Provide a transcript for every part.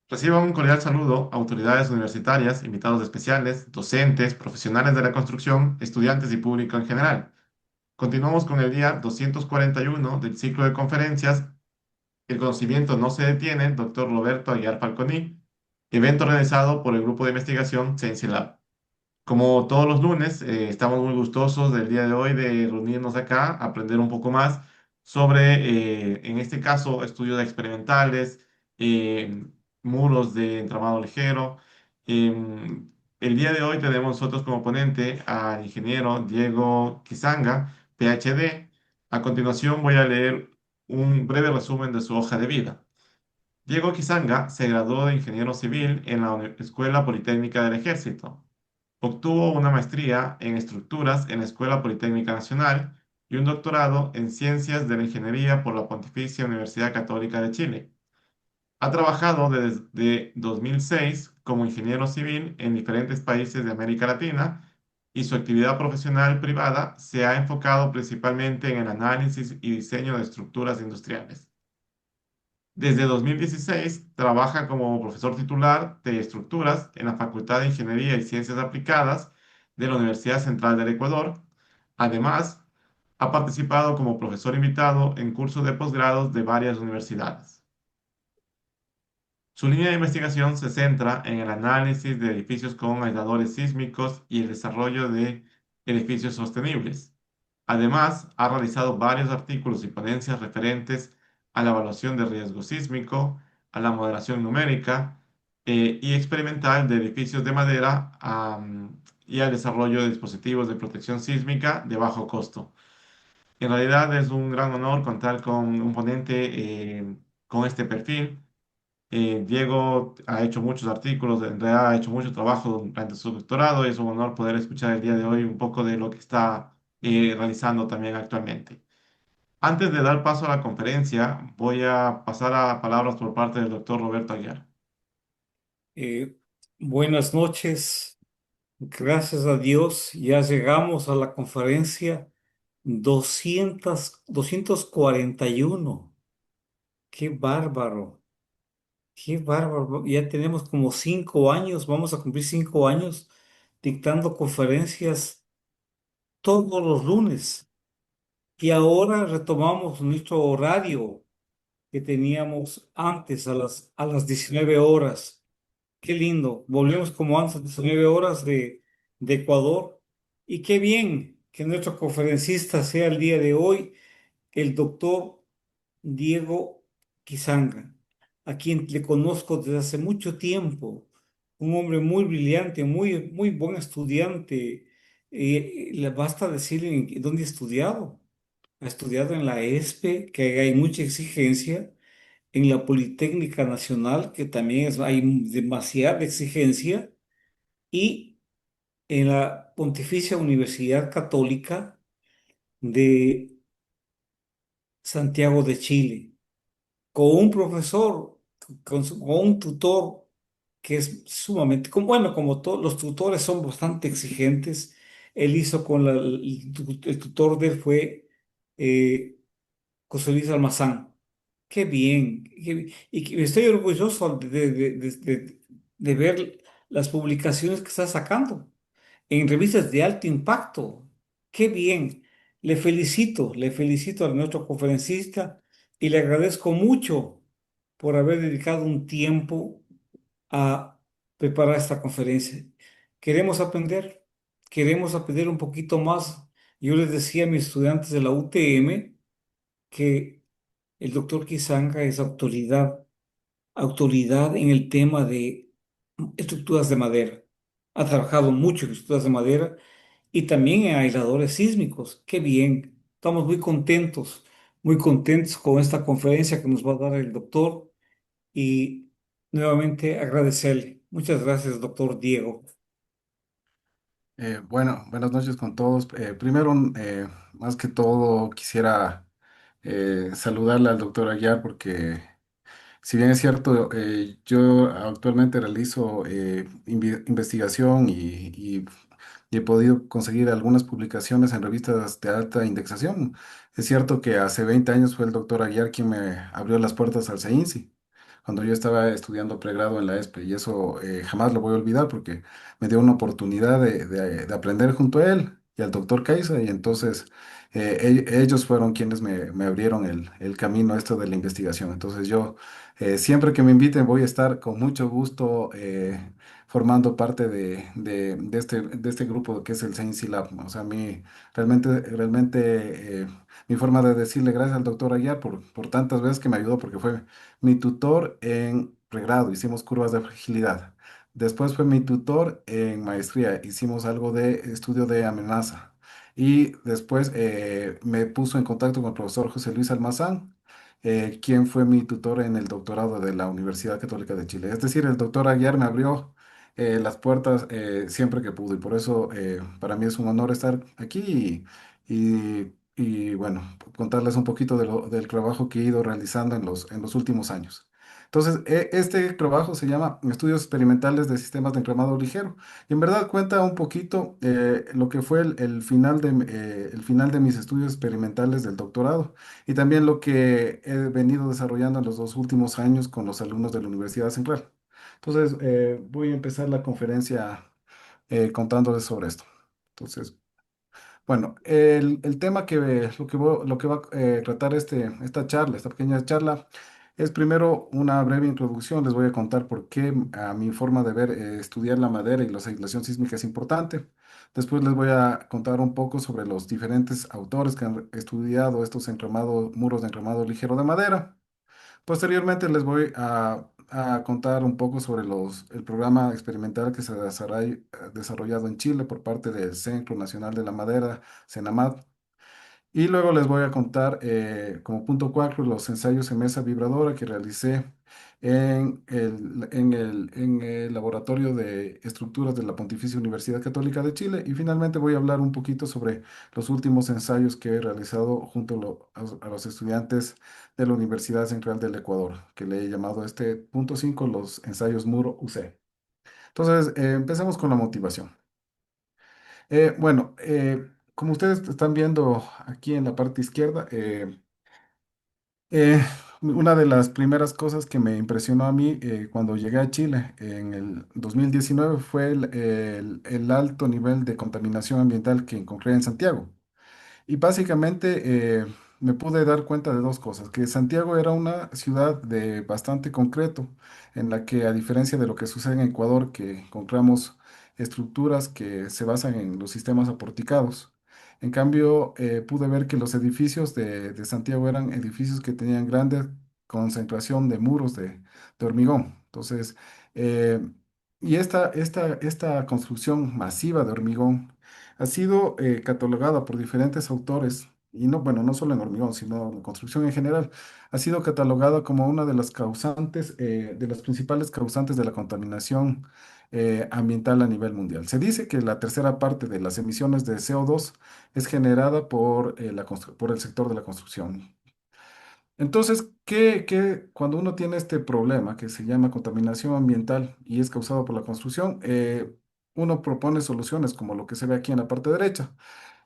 Reciban un cordial saludo autoridades universitarias, invitados especiales, docentes, profesionales de la construcción, estudiantes y público en general. Continuamos con el día 241 del ciclo de conferencias El conocimiento no se detiene, doctor Roberto Aguiar Falconi, evento realizado por el grupo de investigación Science Lab. Como todos los lunes, estamos muy gustosos del día de hoy de reunirnos acá, aprender un poco más sobre, en este caso, estudios experimentales, eh, muros de entramado ligero. El día de hoy tenemos nosotros como ponente al ingeniero Diego Quizanga, PhD. A continuación voy a leer un breve resumen de su hoja de vida. Diego Quizanga se graduó de ingeniero civil en la Escuela Politécnica del Ejército. Obtuvo una maestría en estructuras en la Escuela Politécnica Nacional y un doctorado en Ciencias de la Ingeniería por la Pontificia Universidad Católica de Chile. Ha trabajado desde 2006 como ingeniero civil en diferentes países de América Latina y su actividad profesional privada se ha enfocado principalmente en el análisis y diseño de estructuras industriales. Desde 2016 trabaja como profesor titular de estructuras en la Facultad de Ingeniería y Ciencias Aplicadas de la Universidad Central del Ecuador. Además, ha participado como profesor invitado en cursos de posgrados de varias universidades. Su línea de investigación se centra en el análisis de edificios con aisladores sísmicos y el desarrollo de edificios sostenibles. Además, ha realizado varios artículos y ponencias referentes a la evaluación de riesgo sísmico, a la modelación numérica y experimental de edificios de madera y al desarrollo de dispositivos de protección sísmica de bajo costo. En realidad es un gran honor contar con un ponente con este perfil. Diego ha hecho muchos artículos, en realidad ha hecho mucho trabajo durante su doctorado y es un honor poder escuchar el día de hoy un poco de lo que está realizando también actualmente. Antes de dar paso a la conferencia, voy a pasar a palabras por parte del doctor Roberto Aguiar. Eh, Buenas noches, gracias a Dios, ya llegamos a la conferencia 241. Qué bárbaro, qué bárbaro. Ya tenemos como 5 años, vamos a cumplir 5 años dictando conferencias todos los lunes. Y ahora retomamos nuestro horario que teníamos antes a las 19 horas. Qué lindo. Volvemos como antes, 19 horas de Ecuador. Y qué bien que nuestro conferencista sea el día de hoy el doctor Diego Quizanga, a quien le conozco desde hace mucho tiempo. Un hombre muy brillante, muy, muy buen estudiante. Le basta decirle en dónde ha estudiado. Ha estudiado en la ESPE, que hay mucha exigencia en la Politécnica Nacional, que también hay demasiada exigencia, y en la Pontificia Universidad Católica de Santiago de Chile, con un profesor, con un tutor que es sumamente, bueno, como todos los tutores son bastante exigentes. Él hizo con el tutor de él fue José Luis Almazán. Qué bien, y que estoy orgulloso de ver las publicaciones que está sacando en revistas de alto impacto. Qué bien, le felicito a nuestro conferencista y le agradezco mucho por haber dedicado un tiempo a preparar esta conferencia. Queremos aprender, queremos aprender un poquito más. Yo les decía a mis estudiantes de la UTM que el doctor Kisanga es autoridad en el tema de estructuras de madera. Ha trabajado mucho en estructuras de madera y también en aisladores sísmicos. Qué bien. Estamos muy contentos con esta conferencia que nos va a dar el doctor y nuevamente agradecerle. Muchas gracias, doctor Diego. Bueno, buenas noches con todos. Primero, más que todo, quisiera saludarle al doctor Aguiar porque, si bien es cierto, yo actualmente realizo investigación y he podido conseguir algunas publicaciones en revistas de alta indexación. Es cierto que hace 20 años fue el doctor Aguiar quien me abrió las puertas al CEINSI. cuando yo estaba estudiando pregrado en la ESPE, y eso jamás lo voy a olvidar porque me dio una oportunidad de aprender junto a él y al doctor Caiza, y entonces ellos fueron quienes me abrieron el camino a esto de la investigación. Entonces yo, siempre que me inviten, voy a estar con mucho gusto formando parte de este grupo que es el Science Lab. O sea, a mí realmente mi forma de decirle gracias al doctor Aguiar por tantas veces que me ayudó, porque fue mi tutor en pregrado, hicimos curvas de fragilidad. Después fue mi tutor en maestría, hicimos algo de estudio de amenaza. Y después me puso en contacto con el profesor José Luis Almazán, quien fue mi tutor en el doctorado de la Universidad Católica de Chile. Es decir, el doctor Aguiar me abrió las puertas siempre que pudo, y por eso para mí es un honor estar aquí y bueno, contarles un poquito del trabajo que he ido realizando en los últimos años. Entonces, este trabajo se llama Estudios Experimentales de Sistemas de Encremado Ligero, y en verdad cuenta un poquito lo que fue el final de mis estudios experimentales del doctorado, y también lo que he venido desarrollando en los 2 últimos años con los alumnos de la Universidad Central. Entonces, voy a empezar la conferencia contándoles sobre esto. Entonces, bueno, el tema lo que va a tratar esta charla, esta pequeña charla, es primero una breve introducción. Les voy a contar por qué a mi forma de ver estudiar la madera y la aislación sísmica es importante. Después les voy a contar un poco sobre los diferentes autores que han estudiado estos muros de entramado ligero de madera. Posteriormente les voy a contar un poco sobre el programa experimental que se ha desarrollado en Chile por parte del Centro Nacional de la Madera, CENAMAD. Y luego les voy a contar como punto 4 los ensayos en mesa vibradora que realicé en el Laboratorio de Estructuras de la Pontificia Universidad Católica de Chile. Y finalmente voy a hablar un poquito sobre los últimos ensayos que he realizado junto a los estudiantes de la Universidad Central del Ecuador, que le he llamado este punto 5 los ensayos Muro UC. Entonces, empecemos con la motivación. Bueno, como ustedes están viendo aquí en la parte izquierda, eh, una de las primeras cosas que me impresionó a mí cuando llegué a Chile en el 2019 fue el alto nivel de contaminación ambiental que encontré en Santiago. Y básicamente me pude dar cuenta de dos cosas, que Santiago era una ciudad de bastante concreto, en la que a diferencia de lo que sucede en Ecuador, que encontramos estructuras que se basan en los sistemas aporticados, en cambio pude ver que los edificios de Santiago eran edificios que tenían grande concentración de muros de hormigón. Entonces, eh, y esta construcción masiva de hormigón ha sido catalogada por diferentes autores, y no, bueno, no solo en hormigón, sino en construcción en general, ha sido catalogada como una de las causantes, de las principales causantes de la contaminación ambiental a nivel mundial. Se dice que la tercera parte de las emisiones de CO2 es generada por el sector de la construcción. Entonces, cuando uno tiene este problema que se llama contaminación ambiental y es causado por la construcción, uno propone soluciones como lo que se ve aquí en la parte derecha.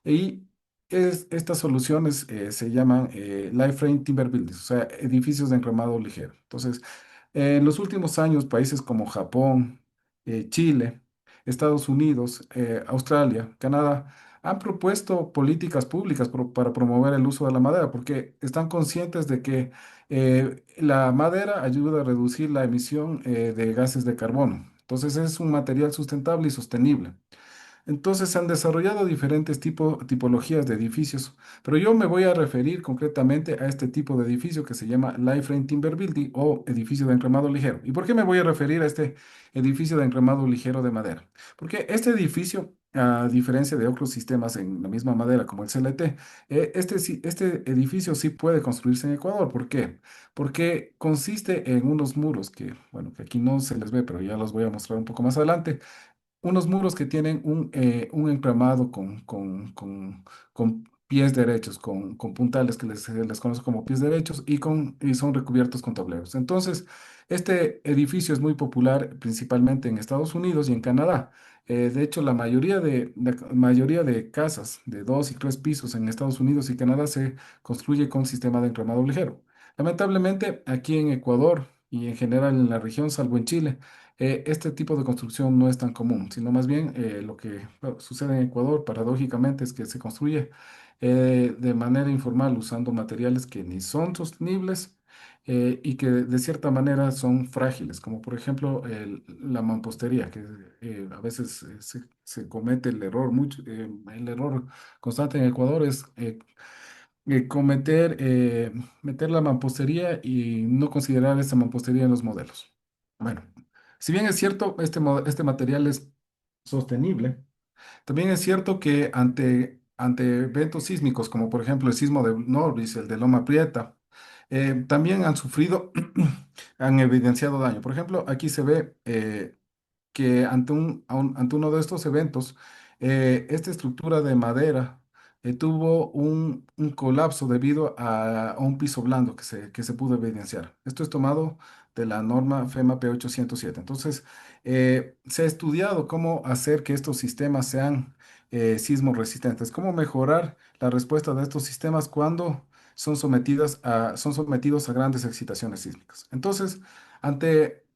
Y estas soluciones se llaman life frame timber buildings, o sea, edificios de encramado ligero. Entonces, en los últimos años, países como Japón, Chile, Estados Unidos, Australia, Canadá, han propuesto políticas públicas para promover el uso de la madera, porque están conscientes de que la madera ayuda a reducir la emisión de gases de carbono. Entonces, es un material sustentable y sostenible. Entonces se han desarrollado diferentes tipologías de edificios, pero yo me voy a referir concretamente a este tipo de edificio que se llama Life Frame Timber Building o edificio de encremado ligero. ¿Y por qué me voy a referir a este edificio de encremado ligero de madera? Porque este edificio, a diferencia de otros sistemas en la misma madera como el CLT, este edificio sí puede construirse en Ecuador. ¿Por qué? Porque consiste en unos muros que, bueno, que aquí no se les ve, pero ya los voy a mostrar un poco más adelante, unos muros que tienen un entramado con pies derechos, con puntales que se les conoce como pies derechos y son recubiertos con tableros. Entonces, este edificio es muy popular principalmente en Estados Unidos y en Canadá. De hecho, la mayoría de casas de 2 y 3 pisos en Estados Unidos y Canadá se construye con sistema de entramado ligero. Lamentablemente, aquí en Ecuador, y en general en la región, salvo en Chile, este tipo de construcción no es tan común, sino más bien lo que sucede en Ecuador, paradójicamente, es que se construye de manera informal usando materiales que ni son sostenibles y que de cierta manera son frágiles, como por ejemplo la mampostería, que a veces se comete el error, el error constante en Ecuador es meter la mampostería y no considerar esta mampostería en los modelos. Bueno, si bien es cierto, este material es sostenible, también es cierto que ante eventos sísmicos, como por ejemplo el sismo de Norris, el de Loma Prieta, también han sufrido, han evidenciado daño. Por ejemplo, aquí se ve que ante uno de estos eventos, esta estructura de madera tuvo un colapso debido a un piso blando que se pudo evidenciar. Esto es tomado de la norma FEMA P807. Entonces, se ha estudiado cómo hacer que estos sistemas sean sismo resistentes, cómo mejorar la respuesta de estos sistemas cuando son sometidos a grandes excitaciones sísmicas. Entonces, ante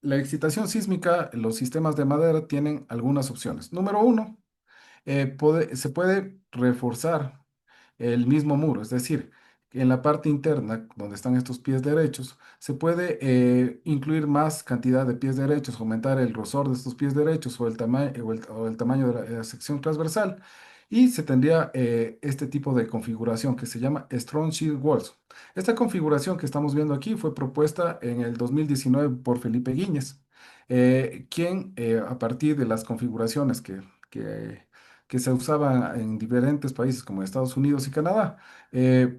la excitación sísmica, los sistemas de madera tienen algunas opciones. Número uno, se puede reforzar el mismo muro, es decir, que en la parte interna, donde están estos pies derechos, se puede incluir más cantidad de pies derechos, aumentar el grosor de estos pies derechos o el tamaño de la sección transversal, y se tendría este tipo de configuración que se llama Strong Shear Walls. Esta configuración que estamos viendo aquí fue propuesta en el 2019 por Felipe Guíñez, quien a partir de las configuraciones que que se usaba en diferentes países como Estados Unidos y Canadá,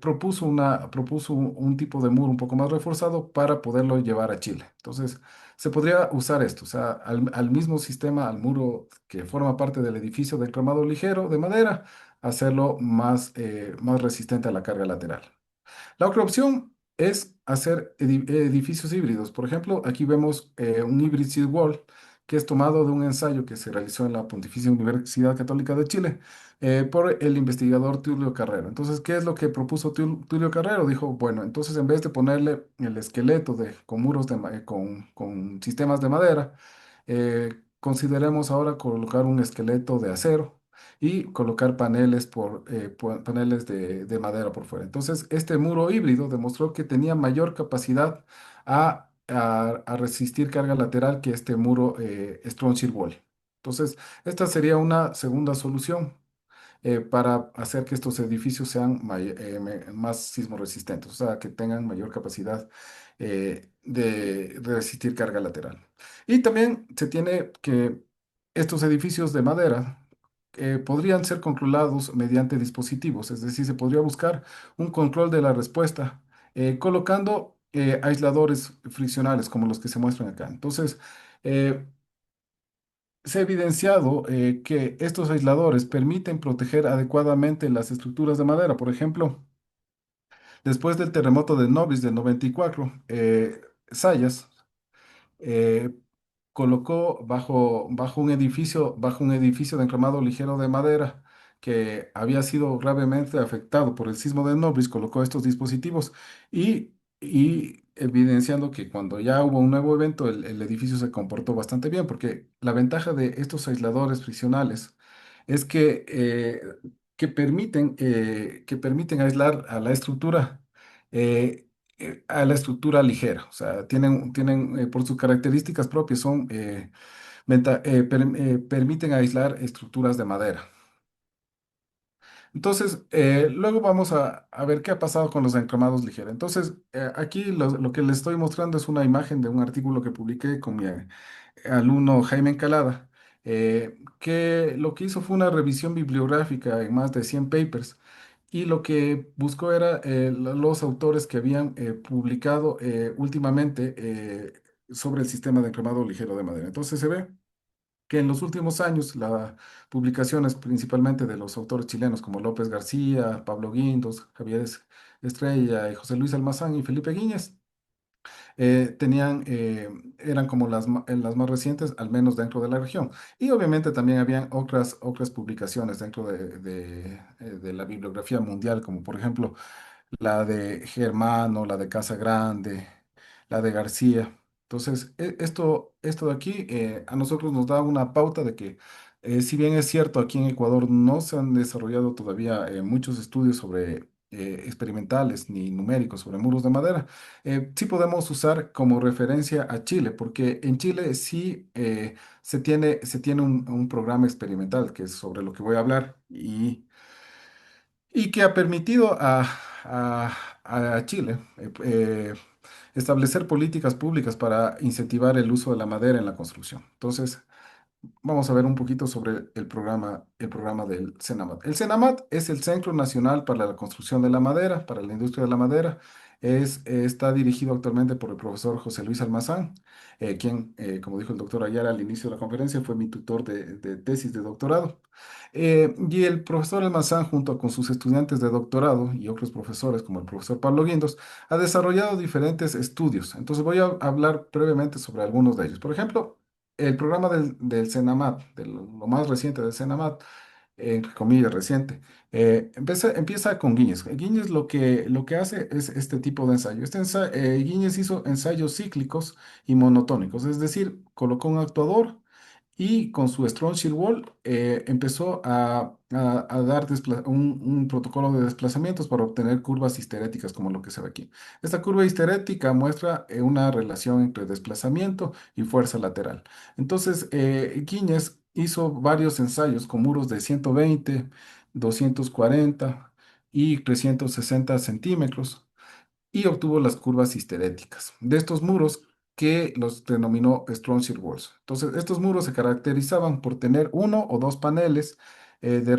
propuso un tipo de muro un poco más reforzado para poderlo llevar a Chile. Entonces, se podría usar esto, o sea, al mismo sistema, al muro que forma parte del edificio de enclamado ligero de madera, hacerlo más resistente a la carga lateral. La otra opción es hacer edificios híbridos. Por ejemplo, aquí vemos un hybrid seed wall que es tomado de un ensayo que se realizó en la Pontificia Universidad Católica de Chile por el investigador Tulio Carrero. Entonces, ¿qué es lo que propuso Tulio Carrero? Dijo, bueno, entonces en vez de ponerle el esqueleto con muros con sistemas de madera, consideremos ahora colocar un esqueleto de acero y colocar paneles de madera por fuera. Entonces, este muro híbrido demostró que tenía mayor capacidad a resistir carga lateral que este muro Strong Shear Wall. Entonces, esta sería una segunda solución para hacer que estos edificios sean más sismo resistentes, o sea, que tengan mayor capacidad de resistir carga lateral. Y también se tiene que estos edificios de madera podrían ser controlados mediante dispositivos, es decir, se podría buscar un control de la respuesta colocando aisladores friccionales como los que se muestran acá. Entonces, eh, se ha evidenciado que estos aisladores permiten proteger adecuadamente las estructuras de madera. Por ejemplo, después del terremoto de Novis del 94, Sayas eh, colocó bajo un edificio de enclamado ligero de madera que había sido gravemente afectado por el sismo de Novis, colocó estos dispositivos y evidenciando que cuando ya hubo un nuevo evento, el edificio se comportó bastante bien, porque la ventaja de estos aisladores friccionales es que permiten aislar eh, a la estructura ligera. O sea, tienen por sus características propias, permiten aislar estructuras de madera. Entonces, luego vamos a ver qué ha pasado con los encramados ligeros. Entonces, aquí lo que les estoy mostrando es una imagen de un artículo que publiqué con mi alumno Jaime Encalada, que lo que hizo fue una revisión bibliográfica en más de 100 papers y lo que buscó era los autores que habían publicado últimamente sobre el sistema de encremado ligero de madera. Entonces se ve que en los últimos años las publicaciones principalmente de los autores chilenos como López García, Pablo Guindos, Javier Estrella, y José Luis Almazán y Felipe Guíñez eran como las más recientes, al menos dentro de la región. Y obviamente también habían otras publicaciones dentro de la bibliografía mundial, como por ejemplo la de Germano, la de Casa Grande, la de García. Entonces, esto de aquí a nosotros nos da una pauta de que, si bien es cierto, aquí en Ecuador no se han desarrollado todavía muchos estudios sobre experimentales ni numéricos sobre muros de madera, sí podemos usar como referencia a Chile, porque en Chile sí se tiene un programa experimental, que es sobre lo que voy a hablar, y que ha permitido a- a Chile establecer políticas públicas para incentivar el uso de la madera en la construcción. Entonces, vamos a ver un poquito sobre el programa del CENAMAT. El CENAMAT es el Centro Nacional para la Construcción de la Madera, para la industria de la madera. Está dirigido actualmente por el profesor José Luis Almazán, quien, como dijo el doctor Ayala al inicio de la conferencia, fue mi tutor de tesis de doctorado. Y el profesor Almazán, junto con sus estudiantes de doctorado y otros profesores, como el profesor Pablo Guindos, ha desarrollado diferentes estudios. Entonces voy a hablar brevemente sobre algunos de ellos. Por ejemplo, el programa del CENAMAT, de lo más reciente del CENAMAT, entre comillas reciente, empieza con Guíñez. Guíñez lo que hace es este tipo de ensayo. Guíñez hizo ensayos cíclicos y monotónicos, es decir, colocó un actuador y con su Strong Shear Wall empezó a dar un protocolo de desplazamientos para obtener curvas histeréticas, como lo que se ve aquí. Esta curva histerética muestra una relación entre desplazamiento y fuerza lateral. Entonces, Guíñez hizo varios ensayos con muros de 120, 240 y 360 centímetros y obtuvo las curvas histeréticas de estos muros que los denominó Strong Shear Walls. Entonces, estos muros se caracterizaban por tener uno o dos paneles de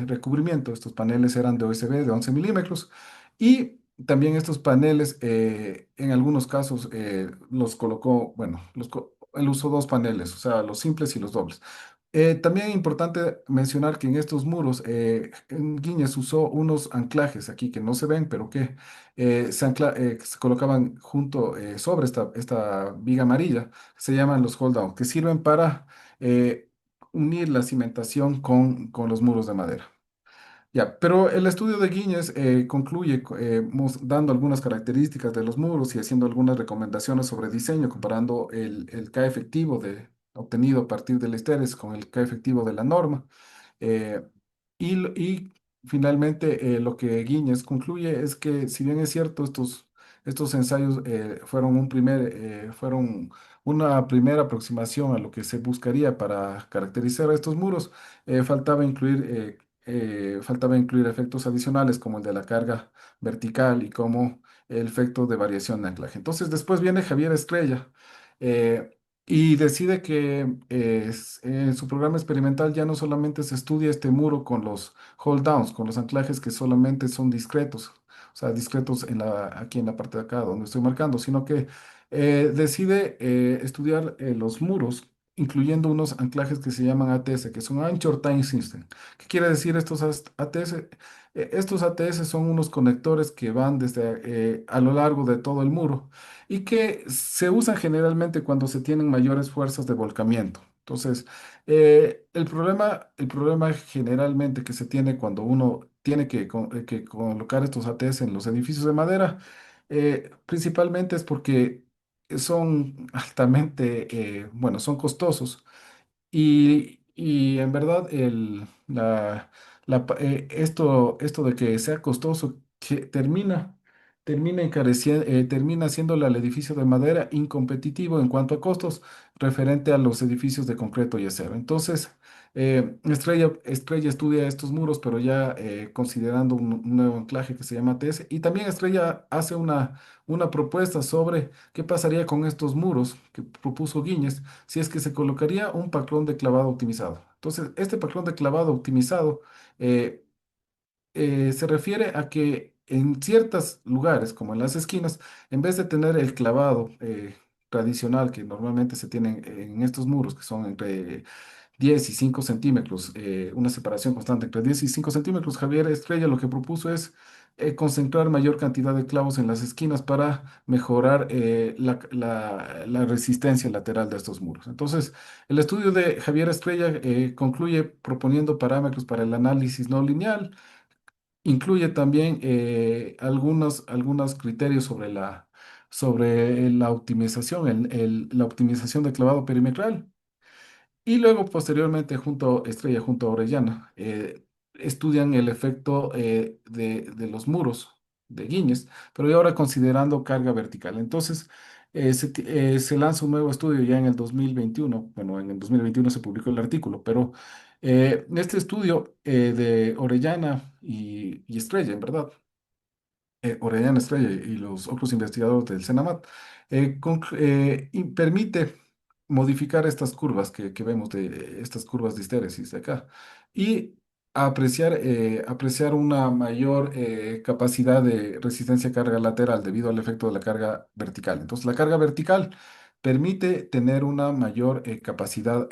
recubrimiento. Estos paneles eran de OSB de 11 milímetros y también estos paneles, en algunos casos, los colocó, bueno, él usó dos paneles, o sea, los simples y los dobles. También es importante mencionar que en estos muros, Guiñez usó unos anclajes aquí que no se ven, pero que se colocaban sobre esta viga amarilla, se llaman los hold down, que sirven para unir la cimentación con los muros de madera. Ya, pero el estudio de Guiñez concluye dando algunas características de los muros y haciendo algunas recomendaciones sobre diseño, comparando el K efectivo obtenido a partir del Esteres con el K efectivo de la norma. Eh, y finalmente, lo que Guiñez concluye es que, si bien es cierto, estos ensayos fueron una primera aproximación a lo que se buscaría para caracterizar estos muros, faltaba incluir efectos adicionales como el de la carga vertical y como el efecto de variación de anclaje. Entonces, después viene Javier Estrella. eh, y decide que en su programa experimental ya no solamente se estudia este muro con los hold downs, con los anclajes que solamente son discretos, o sea, discretos aquí en la parte de acá donde estoy marcando, sino que decide estudiar los muros, incluyendo unos anclajes que se llaman ATS, que son Anchor Time System. ¿Qué quiere decir estos ATS? Estos ATS son unos conectores que van desde a lo largo de todo el muro y que se usan generalmente cuando se tienen mayores fuerzas de volcamiento. Entonces, el problema generalmente que se tiene cuando uno tiene que colocar estos ATS en los edificios de madera, principalmente es porque son bueno, son costosos y en verdad esto de que sea costoso que termina haciéndole al edificio de madera incompetitivo en cuanto a costos referente a los edificios de concreto y acero. Entonces, Estrella estudia estos muros, pero ya considerando un nuevo anclaje que se llama TS. Y también Estrella hace una propuesta sobre qué pasaría con estos muros que propuso Guíñez si es que se colocaría un patrón de clavado optimizado. Entonces, este patrón de clavado optimizado eh, se refiere a que en ciertos lugares, como en las esquinas, en vez de tener el clavado tradicional que normalmente se tiene en estos muros, que son entre 10 y 5 centímetros, una separación constante entre 10 y 5 centímetros, Javier Estrella lo que propuso es concentrar mayor cantidad de clavos en las esquinas para mejorar la resistencia lateral de estos muros. Entonces, el estudio de Javier Estrella concluye proponiendo parámetros para el análisis no lineal. Incluye también algunos criterios sobre la optimización, la optimización del clavado perimetral. Y luego, posteriormente, junto a Orellana, estudian el efecto de los muros de Guiñes, pero ya ahora considerando carga vertical. Entonces, se lanza un nuevo estudio ya en el 2021. Bueno, en el 2021 se publicó el artículo, pero este estudio de Orellana y Estrella, en verdad, Orellana Estrella y los otros investigadores del CENAMAT, permite modificar estas curvas que vemos de estas curvas de histéresis de acá y apreciar una mayor capacidad de resistencia a carga lateral debido al efecto de la carga vertical. Entonces, la carga vertical permite tener una mayor capacidad,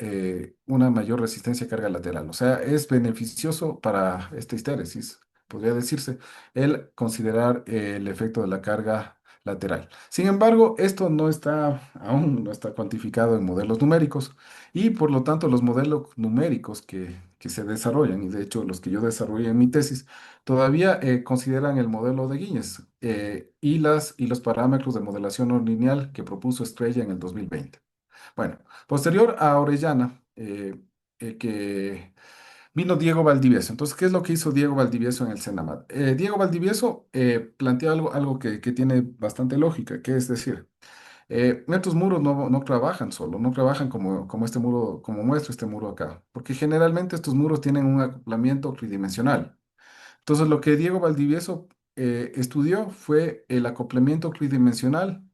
una mayor resistencia a carga lateral. O sea, es beneficioso para esta histéresis, podría decirse el considerar el efecto de la carga lateral. Sin embargo, esto aún no está cuantificado en modelos numéricos y por lo tanto los modelos numéricos que se desarrollan, y de hecho los que yo desarrollé en mi tesis, todavía consideran el modelo de Guiñez y los parámetros de modelación no lineal que propuso Estrella en el 2020. Bueno, posterior a Orellana, que vino Diego Valdivieso. Entonces, ¿qué es lo que hizo Diego Valdivieso en el Senamad? Diego Valdivieso plantea algo que tiene bastante lógica, que es decir, estos muros no trabajan solo, no trabajan como este muro, como muestra este muro acá, porque generalmente estos muros tienen un acoplamiento tridimensional. Entonces, lo que Diego Valdivieso estudió fue el acoplamiento tridimensional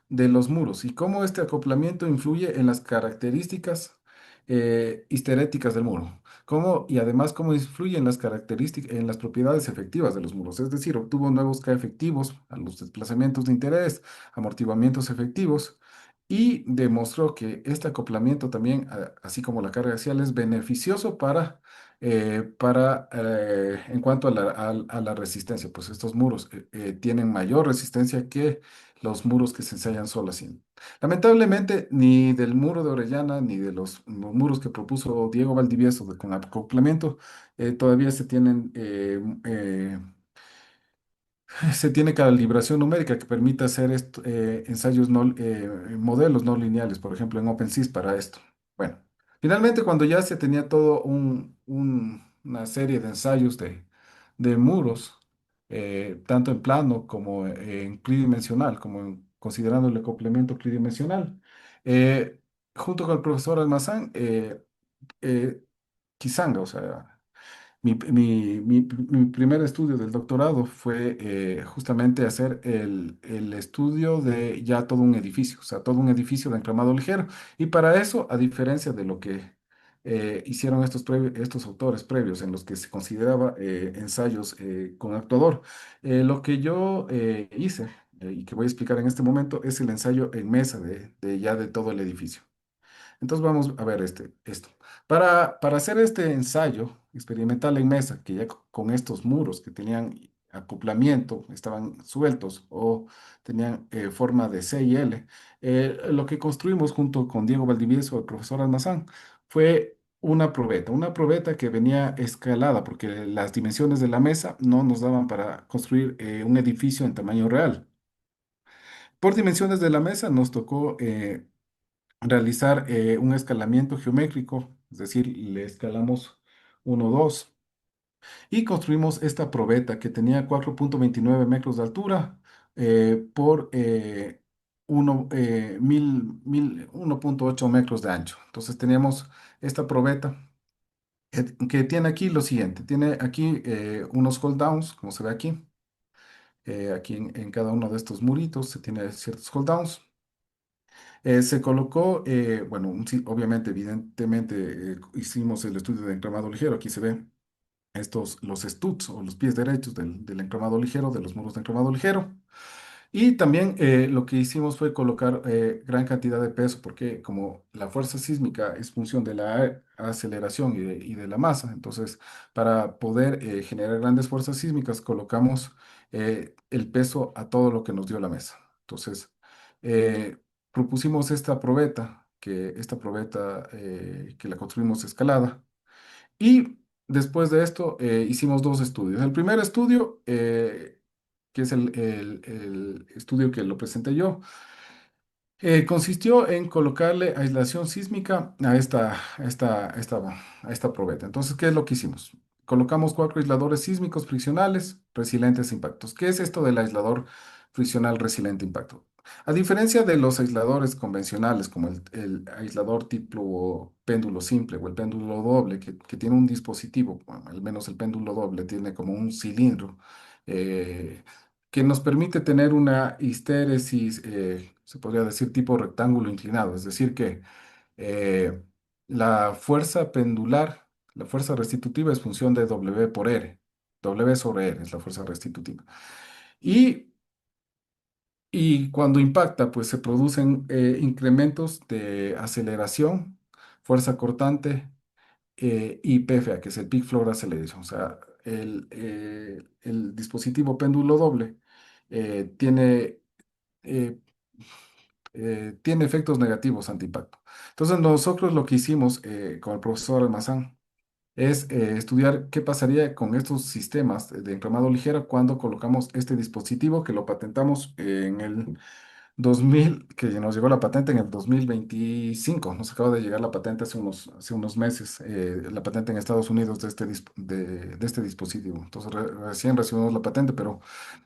de los muros y cómo este acoplamiento influye en las características histeréticas del muro. Y además cómo influye en las características, en las propiedades efectivas de los muros. Es decir, obtuvo nuevos K efectivos a los desplazamientos de interés, amortiguamientos efectivos y demostró que este acoplamiento también, así como la carga axial, es beneficioso en cuanto a la resistencia. Pues estos muros tienen mayor resistencia que los muros que se ensayan solo así. Lamentablemente, ni del muro de Orellana, ni de los muros que propuso Diego Valdivieso con acoplamiento, todavía se tiene calibración numérica que permite hacer ensayos modelos no lineales, por ejemplo, en OpenSys para esto. Bueno, finalmente cuando ya se tenía todo una serie de ensayos de muros, tanto en plano como en tridimensional, considerando el acoplamiento tridimensional, eh, junto con el profesor Almazán, eh, Kisanga, o sea, mi primer estudio del doctorado fue justamente hacer el estudio de ya todo un edificio, o sea, todo un edificio de enclamado ligero. Y para eso, a diferencia de lo que hicieron estos autores previos en los que se consideraba ensayos con actuador, lo que yo hice y que voy a explicar en este momento es el ensayo en mesa de todo el edificio. Entonces vamos a ver esto. Para hacer este ensayo experimental en mesa, que ya con estos muros que tenían acoplamiento, estaban sueltos o tenían forma de C y L, lo que construimos junto con Diego Valdivieso, el profesor Almazán, fue una probeta que venía escalada, porque las dimensiones de la mesa no nos daban para construir un edificio en tamaño real. Por dimensiones de la mesa nos tocó realizar un escalamiento geométrico, es decir, le escalamos 1, 2 y construimos esta probeta que tenía 4,29 metros de altura por 1,8 metros de ancho. Entonces teníamos esta probeta que tiene aquí lo siguiente, tiene aquí unos hold downs, como se ve aquí. Aquí en cada uno de estos muritos se tiene ciertos hold downs. Se colocó, bueno, sí, obviamente, evidentemente, hicimos el estudio de enclamado ligero. Aquí se ve los studs o los pies derechos del enclamado ligero, de los muros de enclamado ligero. Y también lo que hicimos fue colocar gran cantidad de peso, porque como la fuerza sísmica es función de la aceleración y de la masa, entonces para poder generar grandes fuerzas sísmicas colocamos el peso a todo lo que nos dio la mesa. Entonces eh, propusimos esta probeta que la construimos escalada. Y después de esto hicimos dos estudios. El primer estudio que es el estudio que lo presenté yo, consistió en colocarle aislación sísmica a esta probeta. Entonces, ¿qué es lo que hicimos? Colocamos cuatro aisladores sísmicos friccionales resilientes a impactos. ¿Qué es esto del aislador friccional resiliente a impacto? A diferencia de los aisladores convencionales, como el aislador tipo péndulo simple o el péndulo doble, que tiene un dispositivo, bueno, al menos el péndulo doble tiene como un cilindro, eh, que nos permite tener una histéresis, se podría decir tipo rectángulo inclinado, es decir, que eh, la fuerza pendular, la fuerza restitutiva es función de W por R. W sobre R es la fuerza restitutiva. Y, y cuando impacta, pues se producen incrementos de aceleración, fuerza cortante y PFA, que es el Peak Floor Acceleration. O sea, el dispositivo péndulo doble tiene eh, tiene efectos negativos ante impacto. Entonces, nosotros lo que hicimos con el profesor Almazán es estudiar qué pasaría con estos sistemas de encremado ligero cuando colocamos este dispositivo que lo patentamos en el 2000, que nos llegó la patente en el 2025. Nos acaba de llegar la patente hace unos meses, la patente en Estados Unidos de este dispositivo. Entonces, recién recibimos la patente, pero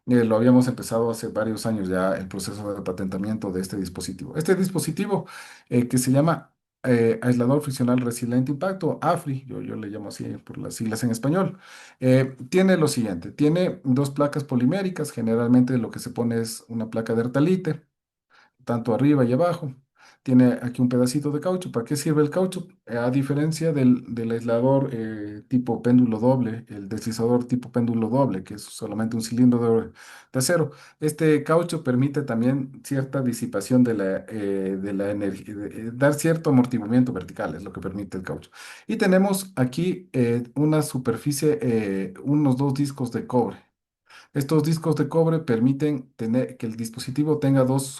lo habíamos empezado hace varios años ya el proceso de patentamiento de este dispositivo. Este dispositivo que se llama aislador friccional resiliente impacto, AFRI, yo le llamo así por las siglas en español, tiene lo siguiente, tiene dos placas poliméricas, generalmente lo que se pone es una placa de Ertalite, tanto arriba y abajo. Tiene aquí un pedacito de caucho. ¿Para qué sirve el caucho? A diferencia del aislador tipo péndulo doble, el deslizador tipo péndulo doble, que es solamente un cilindro de acero, este caucho permite también cierta disipación de la energía, dar cierto amortiguamiento vertical, es lo que permite el caucho. Y tenemos aquí una superficie, unos dos discos de cobre. Estos discos de cobre permiten tener, que el dispositivo tenga dos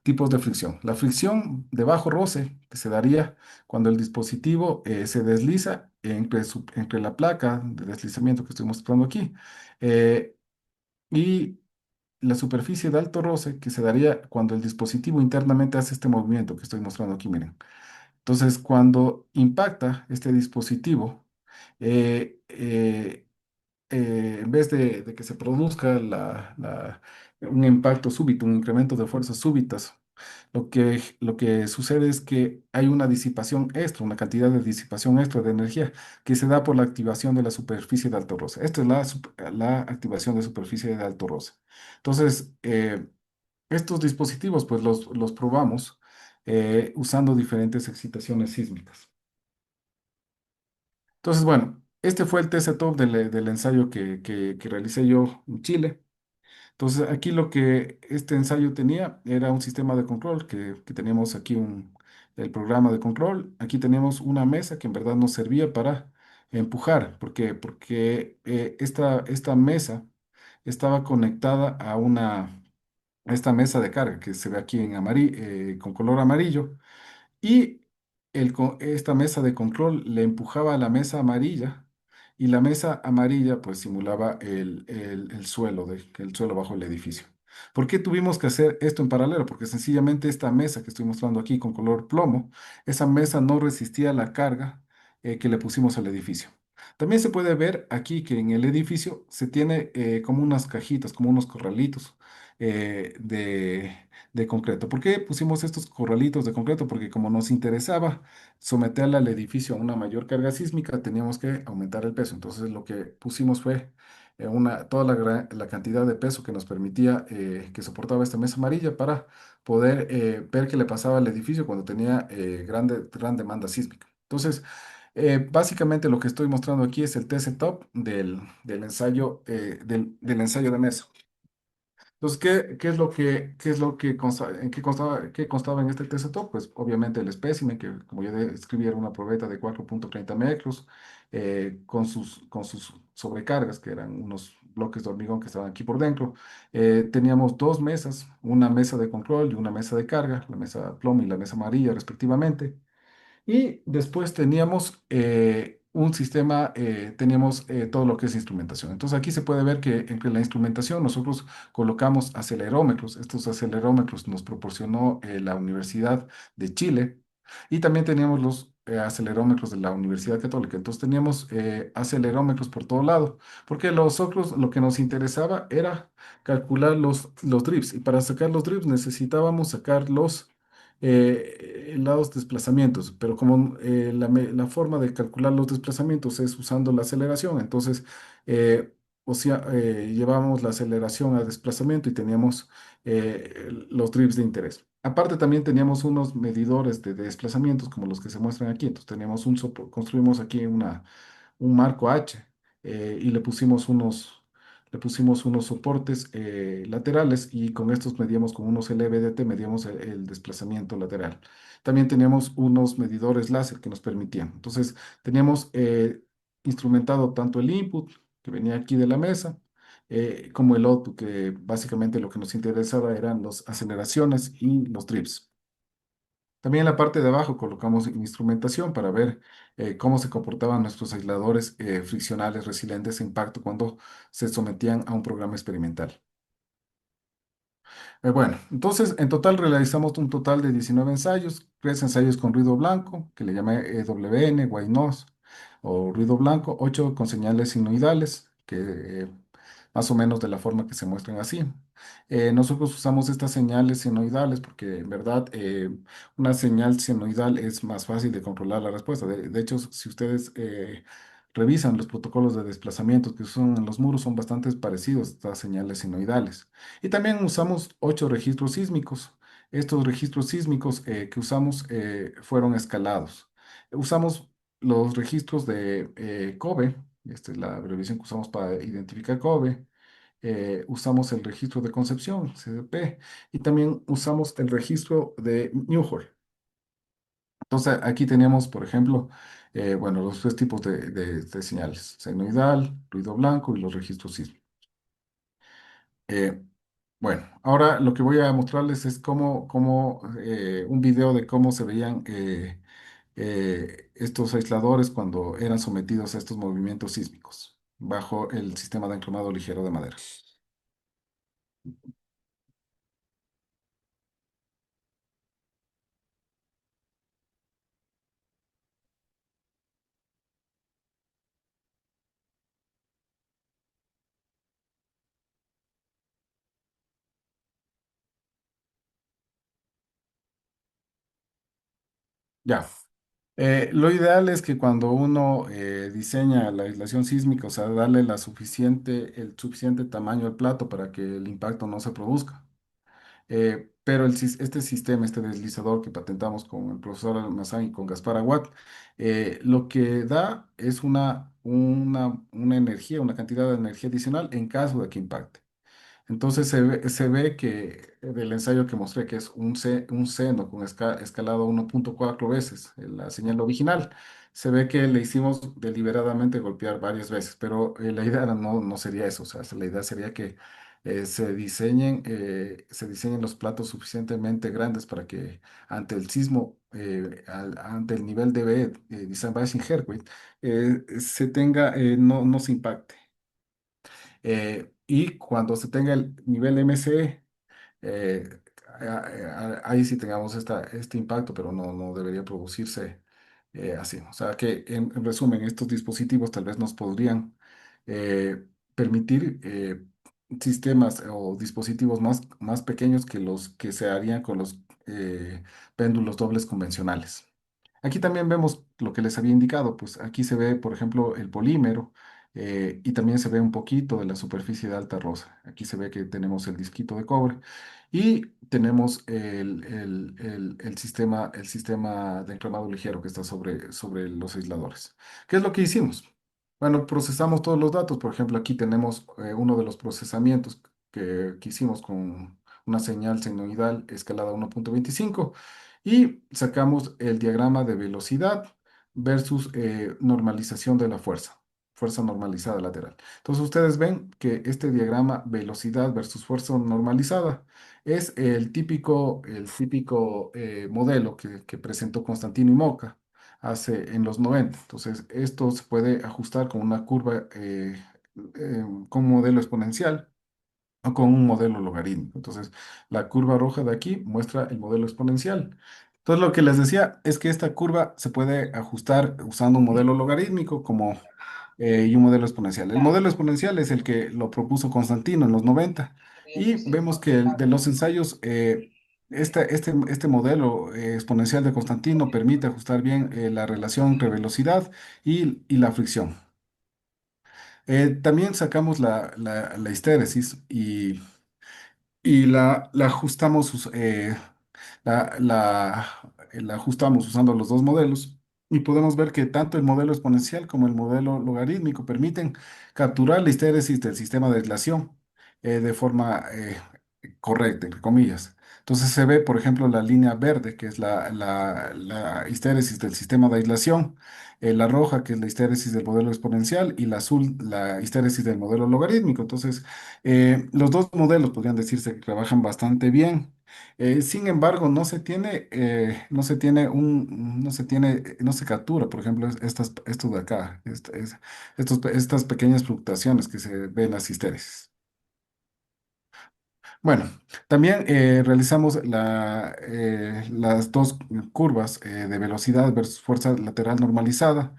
tipos de fricción. La fricción de bajo roce, que se daría cuando el dispositivo se desliza entre la placa de deslizamiento que estoy mostrando aquí, eh, y la superficie de alto roce, que se daría cuando el dispositivo internamente hace este movimiento que estoy mostrando aquí, miren. Entonces, cuando impacta este dispositivo, eh, eh, en vez de que se produzca un impacto súbito, un incremento de fuerzas súbitas, lo que sucede es que hay una disipación extra, una cantidad de disipación extra de energía que se da por la activación de la superficie de alto roce. Esta es la activación de superficie de alto roce. Entonces, estos dispositivos, pues los probamos usando diferentes excitaciones sísmicas. Entonces, bueno, este fue el TC Top del ensayo que realicé yo en Chile. Entonces, aquí lo que este ensayo tenía era un sistema de control, que teníamos aquí el programa de control. Aquí teníamos una mesa que en verdad nos servía para empujar. ¿Por qué? Porque esta mesa estaba conectada a esta mesa de carga que se ve aquí en con color amarillo. Y esta mesa de control le empujaba a la mesa amarilla y la mesa amarilla pues simulaba el suelo, el suelo bajo el edificio. ¿Por qué tuvimos que hacer esto en paralelo? Porque sencillamente esta mesa que estoy mostrando aquí con color plomo, esa mesa no resistía la carga que le pusimos al edificio. También se puede ver aquí que en el edificio se tiene como unas cajitas, como unos corralitos de concreto. ¿Por qué pusimos estos corralitos de concreto? Porque como nos interesaba someterle al edificio a una mayor carga sísmica, teníamos que aumentar el peso. Entonces lo que pusimos fue toda la cantidad de peso que nos permitía, que soportaba esta mesa amarilla para poder ver qué le pasaba al edificio cuando tenía gran demanda sísmica. Entonces, básicamente lo que estoy mostrando aquí es el TC Top del ensayo, del ensayo de mesa. Entonces, qué es lo que qué constaba en este TC-Top? Pues obviamente el espécimen, que como yo describí era una probeta de 4,30 metros, con sus sobrecargas, que eran unos bloques de hormigón que estaban aquí por dentro. Teníamos dos mesas, una mesa de control y una mesa de carga, la mesa plomo y la mesa amarilla respectivamente. Y después teníamos un sistema, teníamos todo lo que es instrumentación. Entonces aquí se puede ver que entre la instrumentación nosotros colocamos acelerómetros. Estos acelerómetros nos proporcionó la Universidad de Chile y también teníamos los acelerómetros de la Universidad Católica. Entonces teníamos acelerómetros por todo lado, porque nosotros lo que nos interesaba era calcular los drips y para sacar los drips necesitábamos sacar los lados desplazamientos, pero como la forma de calcular los desplazamientos es usando la aceleración, entonces o sea, llevábamos la aceleración a desplazamiento y teníamos los drips de interés. Aparte también teníamos unos medidores de desplazamientos como los que se muestran aquí, entonces teníamos construimos aquí un marco H y le pusimos unos soportes laterales y con estos medíamos con unos LVDT, medíamos el desplazamiento lateral. También teníamos unos medidores láser que nos permitían. Entonces teníamos instrumentado tanto el input que venía aquí de la mesa, como el output, que básicamente lo que nos interesaba eran las aceleraciones y los drips. También en la parte de abajo colocamos instrumentación para ver cómo se comportaban nuestros aisladores friccionales resilientes a impacto cuando se sometían a un programa experimental. Bueno, entonces en total realizamos un total de 19 ensayos, 3 ensayos con ruido blanco, que le llamé WN, White Noise, o ruido blanco, 8 con señales sinoidales, que más o menos de la forma que se muestran así. Nosotros usamos estas señales senoidales porque en verdad una señal senoidal es más fácil de controlar la respuesta. De hecho, si ustedes revisan los protocolos de desplazamiento que usan en los muros, son bastante parecidos a estas señales senoidales. Y también usamos 8 registros sísmicos. Estos registros sísmicos que usamos fueron escalados. Usamos los registros de COBE, esta es la abreviación que usamos para identificar COBE. Usamos el registro de concepción, CDP, y también usamos el registro de Newhall. Entonces, aquí teníamos, por ejemplo, bueno, los tres tipos de señales, senoidal, ruido blanco y los registros sísmicos. Eh, bueno, ahora lo que voy a mostrarles es un video de cómo se veían estos aisladores cuando eran sometidos a estos movimientos sísmicos bajo el sistema de encromado ligero de madera. Ya. Lo ideal es que cuando uno diseña la aislación sísmica, o sea, darle el suficiente tamaño al plato para que el impacto no se produzca. Pero este sistema, este deslizador que patentamos con el profesor Almazán y con Gaspar Aguat, lo que da es una energía, una cantidad de energía adicional en caso de que impacte. Entonces se ve que del ensayo que mostré, que es un seno con escalado 1.4 veces la señal original, se ve que le hicimos deliberadamente golpear varias veces, pero la idea no sería eso, o sea, la idea sería que se diseñen los platos suficientemente grandes para que ante el sismo, ante el nivel DBE, Design Basing Earthquake, no se impacte. Y cuando se tenga el nivel MCE, eh, ahí sí tengamos este impacto, pero no debería producirse así. O sea que en resumen, estos dispositivos tal vez nos podrían permitir sistemas o dispositivos más pequeños que los que se harían con los péndulos dobles convencionales. Aquí también vemos lo que les había indicado, pues aquí se ve, por ejemplo, el polímero y también se ve un poquito de la superficie de alta rosa. Aquí se ve que tenemos el disquito de cobre y tenemos el sistema de encromado ligero que está sobre los aisladores. ¿Qué es lo que hicimos? Bueno, procesamos todos los datos. Por ejemplo, aquí tenemos uno de los procesamientos que hicimos con una señal senoidal escalada 1.25 y sacamos el diagrama de velocidad versus normalización de la fuerza normalizada lateral. Entonces ustedes ven que este diagrama velocidad versus fuerza normalizada es el típico modelo que presentó Constantino y Moca. hace en los 90. Entonces, esto se puede ajustar con una curva, con un modelo exponencial o con un modelo logarítmico. Entonces, la curva roja de aquí muestra el modelo exponencial. Entonces, lo que les decía es que esta curva se puede ajustar usando un modelo logarítmico y un modelo exponencial. El modelo exponencial es el que lo propuso Constantino en los 90 y vemos que de los ensayos, este modelo exponencial de Constantino permite ajustar bien la relación entre velocidad y la fricción. También sacamos la histéresis y la ajustamos, la, la- la ajustamos usando los dos modelos y podemos ver que tanto el modelo exponencial como el modelo logarítmico permiten capturar la histéresis del sistema de aislación de forma correcta, entre comillas. Entonces se ve, por ejemplo, la línea verde, que es la histéresis del sistema de aislación, la roja, que es la histéresis del modelo exponencial, y la azul, la histéresis del modelo logarítmico. Entonces, los dos modelos podrían decirse que trabajan bastante bien. Sin embargo, no se captura, por ejemplo, esto de acá, estas pequeñas fluctuaciones que se ven en las histéresis. Bueno, también realizamos las dos curvas de velocidad versus fuerza lateral normalizada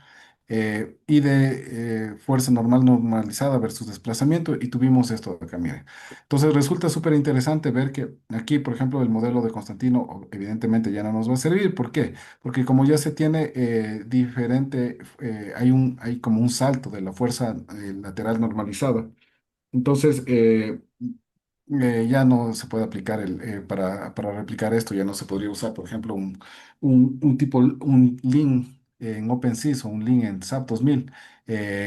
y de fuerza normal normalizada versus desplazamiento y tuvimos esto de acá, mire. Entonces resulta súper interesante ver que aquí, por ejemplo, el modelo de Constantino evidentemente ya no nos va a servir. ¿Por qué? Porque como ya se tiene hay como un salto de la fuerza lateral normalizada. Entonces, ya no se puede aplicar para replicar esto, ya no se podría usar, por ejemplo, un link en OpenSys o un link en SAP 2000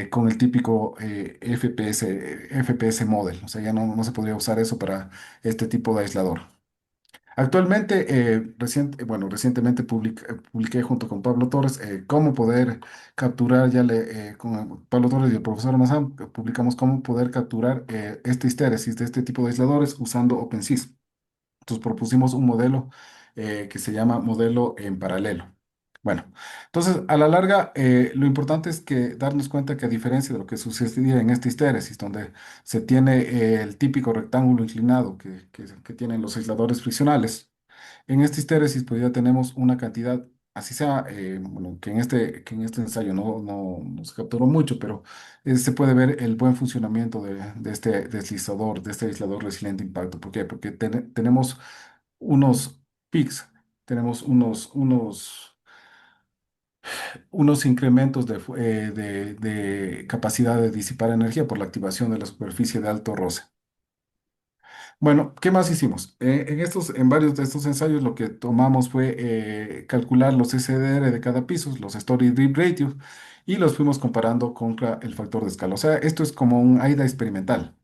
con el típico FPS model. O sea, ya no se podría usar eso para este tipo de aislador. Actualmente, recientemente publiqué junto con Pablo Torres cómo poder capturar, con Pablo Torres y el profesor Mazán, publicamos cómo poder capturar esta histéresis de este tipo de aisladores usando OpenSys. Entonces propusimos un modelo que se llama modelo en paralelo. Bueno, entonces a la larga lo importante es que darnos cuenta que a diferencia de lo que sucedía en esta histéresis, donde se tiene el típico rectángulo inclinado que tienen los aisladores friccionales, en esta histéresis pues ya tenemos una cantidad, así sea, bueno, que en este ensayo no se capturó mucho, pero se puede ver el buen funcionamiento de este deslizador, de este aislador resiliente impacto. ¿Por qué? Porque tenemos unos peaks, tenemos unos incrementos de capacidad de disipar energía por la activación de la superficie de alto roce. Bueno, ¿qué más hicimos? En varios de estos ensayos lo que tomamos fue calcular los SDR de cada piso, los Story Drip Ratio, y los fuimos comparando contra el factor de escala. O sea, esto es como un AIDA experimental.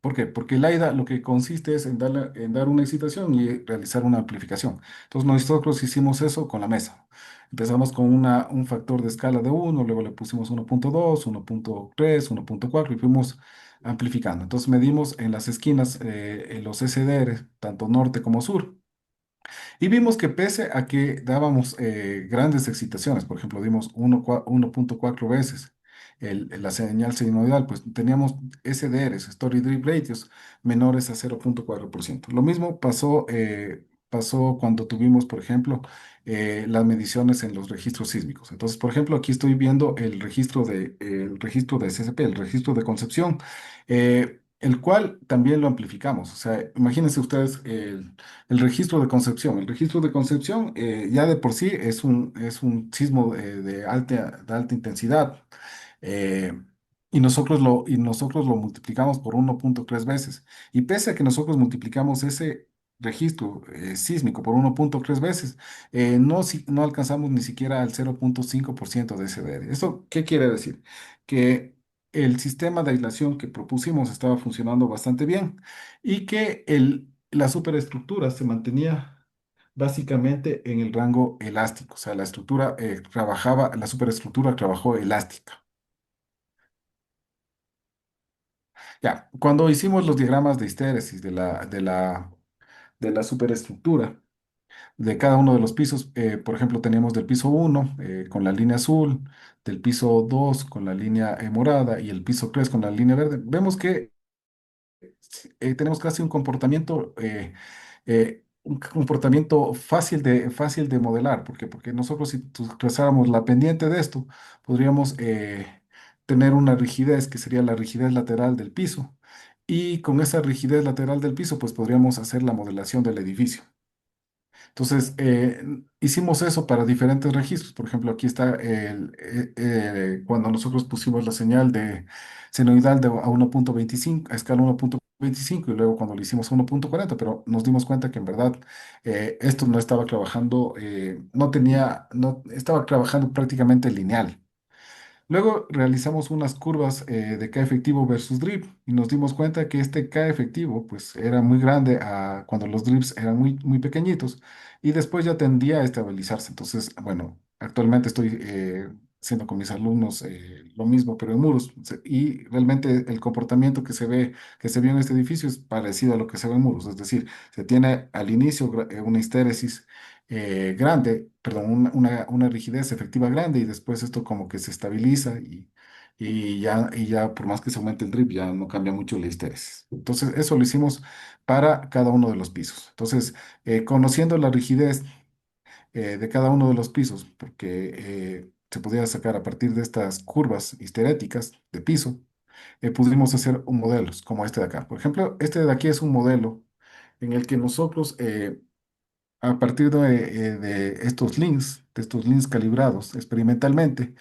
¿Por qué? Porque el AIDA lo que consiste es en dar una excitación y realizar una amplificación. Entonces nosotros hicimos eso con la mesa. Empezamos con un factor de escala de 1, luego le pusimos 1.2, 1.3, 1.4 y fuimos amplificando. Entonces medimos en las esquinas en los SDR, tanto norte como sur. Y vimos que pese a que dábamos grandes excitaciones, por ejemplo, dimos 1.4 veces la señal sinusoidal, pues teníamos SDRs, Story Drip Ratios, menores a 0.4%. Lo mismo pasó cuando tuvimos, por ejemplo, las mediciones en los registros sísmicos. Entonces, por ejemplo, aquí estoy viendo el registro de CCP, el registro de Concepción, el cual también lo amplificamos. O sea, imagínense ustedes el registro de Concepción. El registro de Concepción ya de por sí es un sismo de alta intensidad. eh, y nosotros lo multiplicamos por 1.3 veces. Y pese a que nosotros multiplicamos ese registro sísmico por 1.3 veces, no alcanzamos ni siquiera al 0.5% de SDR. ¿Eso qué quiere decir? Que el sistema de aislación que propusimos estaba funcionando bastante bien y que la superestructura se mantenía básicamente en el rango elástico, o sea, la superestructura trabajó elástica. Ya, cuando hicimos los diagramas de histéresis de la superestructura, de cada uno de los pisos. Por ejemplo, teníamos del piso uno con la línea azul, del piso 2 con la línea morada y el piso 3 con la línea verde. Vemos que tenemos casi un comportamiento fácil de modelar, porque nosotros si trazáramos la pendiente de esto, podríamos tener una rigidez que sería la rigidez lateral del piso. Y con esa rigidez lateral del piso, pues podríamos hacer la modelación del edificio. Entonces, hicimos eso para diferentes registros. Por ejemplo, aquí está cuando nosotros pusimos la señal de senoidal a 1.25, a escala 1.25, y luego cuando lo hicimos a 1.40, pero nos dimos cuenta que en verdad esto no estaba trabajando, no estaba trabajando prácticamente lineal. Luego realizamos unas curvas de K efectivo versus drip y nos dimos cuenta que este K efectivo pues era muy grande cuando los drips eran muy pequeñitos y después ya tendía a estabilizarse. Entonces, bueno, actualmente estoy haciendo con mis alumnos lo mismo, pero en muros. Y realmente el comportamiento que se vio en este edificio es parecido a lo que se ve en muros. Es decir, se tiene al inicio una histéresis grande, perdón, una rigidez efectiva grande y después esto como que se estabiliza y ya por más que se aumente el drip ya no cambia mucho la histéresis. Entonces eso lo hicimos para cada uno de los pisos. Entonces, conociendo la rigidez de cada uno de los pisos, porque se podía sacar a partir de estas curvas histeréticas de piso, pudimos hacer un modelos como este de acá. Por ejemplo, este de aquí es un modelo en el que nosotros a partir de estos links calibrados experimentalmente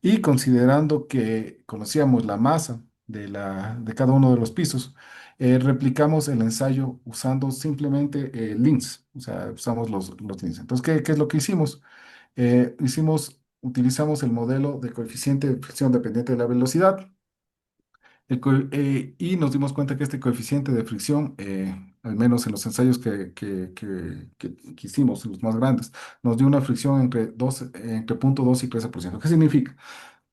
y considerando que conocíamos la masa de cada uno de los pisos, replicamos el ensayo usando simplemente links, o sea, usamos los links. Entonces, ¿qué es lo que hicimos? Utilizamos el modelo de coeficiente de fricción dependiente de la velocidad y nos dimos cuenta que este coeficiente de fricción, al menos en los ensayos que hicimos, los más grandes, nos dio una fricción entre 0,2 y 13%. ¿Qué significa?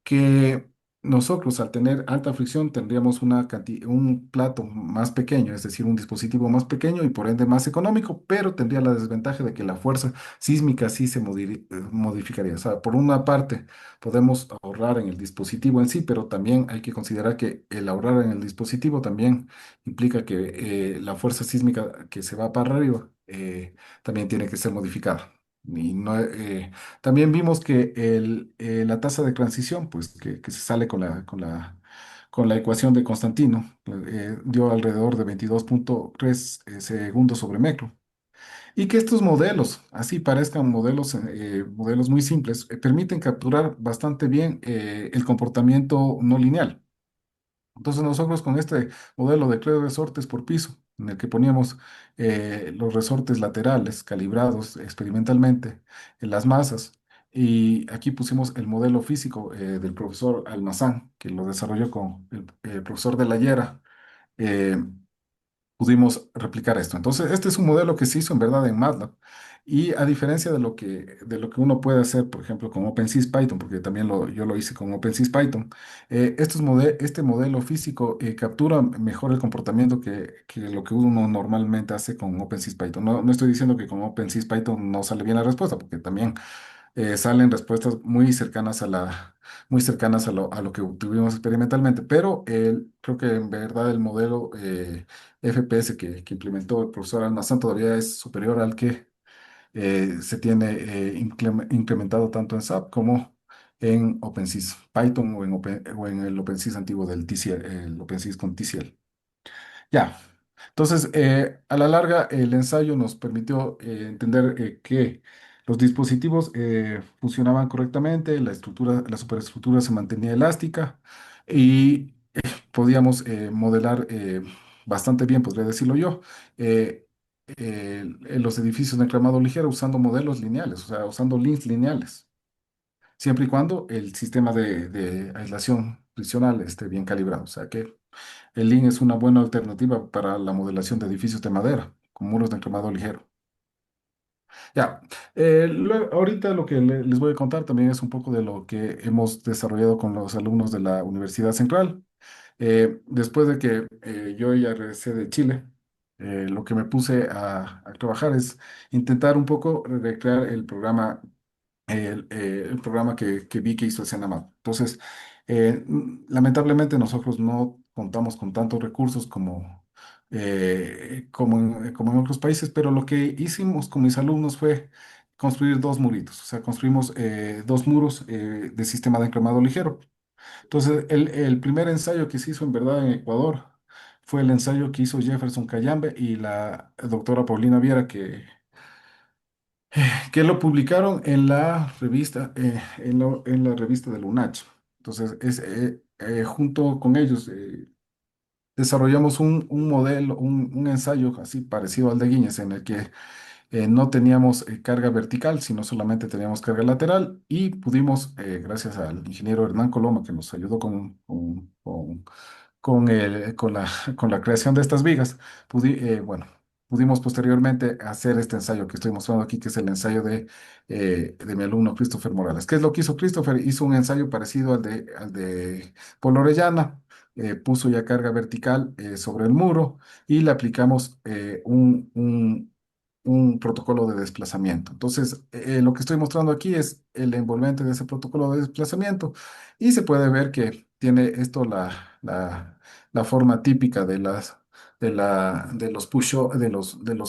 Que nosotros al tener alta fricción tendríamos un plato más pequeño, es decir, un dispositivo más pequeño y por ende más económico, pero tendría la desventaja de que la fuerza sísmica sí se modificaría. O sea, por una parte podemos ahorrar en el dispositivo en sí, pero también hay que considerar que el ahorrar en el dispositivo también implica que la fuerza sísmica que se va para arriba también tiene que ser modificada. Y no, también vimos que la tasa de transición, pues que se sale con la ecuación de Constantino, dio alrededor de 22,3 segundos sobre metro. Y que estos modelos, así parezcan modelos muy simples, permiten capturar bastante bien el comportamiento no lineal. Entonces nosotros con este modelo de 3 resortes por piso, en el que poníamos los resortes laterales calibrados experimentalmente en las masas, y aquí pusimos el modelo físico del profesor Almazán, que lo desarrolló con el profesor de la Llera, eh, pudimos replicar esto. Entonces, este es un modelo que se hizo en verdad en MATLAB. Y a diferencia de lo que uno puede hacer, por ejemplo, con OpenSys Python, porque también yo lo hice con OpenSys Python, este modelo físico captura mejor el comportamiento que lo que uno normalmente hace con OpenSys Python. No estoy diciendo que con OpenSys Python no sale bien la respuesta, porque también salen respuestas muy cercanas a lo que obtuvimos experimentalmente, pero creo que en verdad el modelo FPS que implementó el profesor Almazán todavía es superior al que se tiene implementado tanto en SAP como en OpenSys Python o en el OpenSys antiguo del TCL, el OpenSys con TCL. Ya. Entonces, a la larga, el ensayo nos permitió entender que los dispositivos funcionaban correctamente, la superestructura se mantenía elástica y podíamos modelar bastante bien, podría decirlo yo, los edificios de enclamado ligero usando modelos lineales, o sea, usando links lineales, siempre y cuando el sistema de aislación friccional esté bien calibrado. O sea que el Lean es una buena alternativa para la modelación de edificios de madera con muros de enclamado ligero. Ya, ahorita lo que les voy a contar también es un poco de lo que hemos desarrollado con los alumnos de la Universidad Central. Después de que yo ya regresé de Chile, lo que me puse a trabajar es intentar un poco recrear el programa que vi que hizo el Senamap. Entonces, lamentablemente nosotros no contamos con tantos recursos como en otros países, pero lo que hicimos con mis alumnos fue construir dos muritos, o sea, construimos dos muros de sistema de encremado ligero. Entonces, el primer ensayo que se hizo en verdad en Ecuador fue el ensayo que hizo Jefferson Cayambe y la doctora Paulina Viera, que lo publicaron en la revista, en la revista del UNACH. Entonces, junto con ellos desarrollamos un modelo, un ensayo así parecido al de Guiñez, en el que no teníamos carga vertical, sino solamente teníamos carga lateral y pudimos, gracias al ingeniero Hernán Coloma, que nos ayudó con la creación de estas vigas, bueno, pudimos posteriormente hacer este ensayo que estoy mostrando aquí, que es el ensayo de mi alumno Christopher Morales. ¿Qué es lo que hizo Christopher? Hizo un ensayo parecido al de Polo Orellana, puso ya carga vertical sobre el muro y le aplicamos un protocolo de desplazamiento. Entonces, lo que estoy mostrando aquí es el envolvente de ese protocolo de desplazamiento y se puede ver que tiene esto la forma típica de los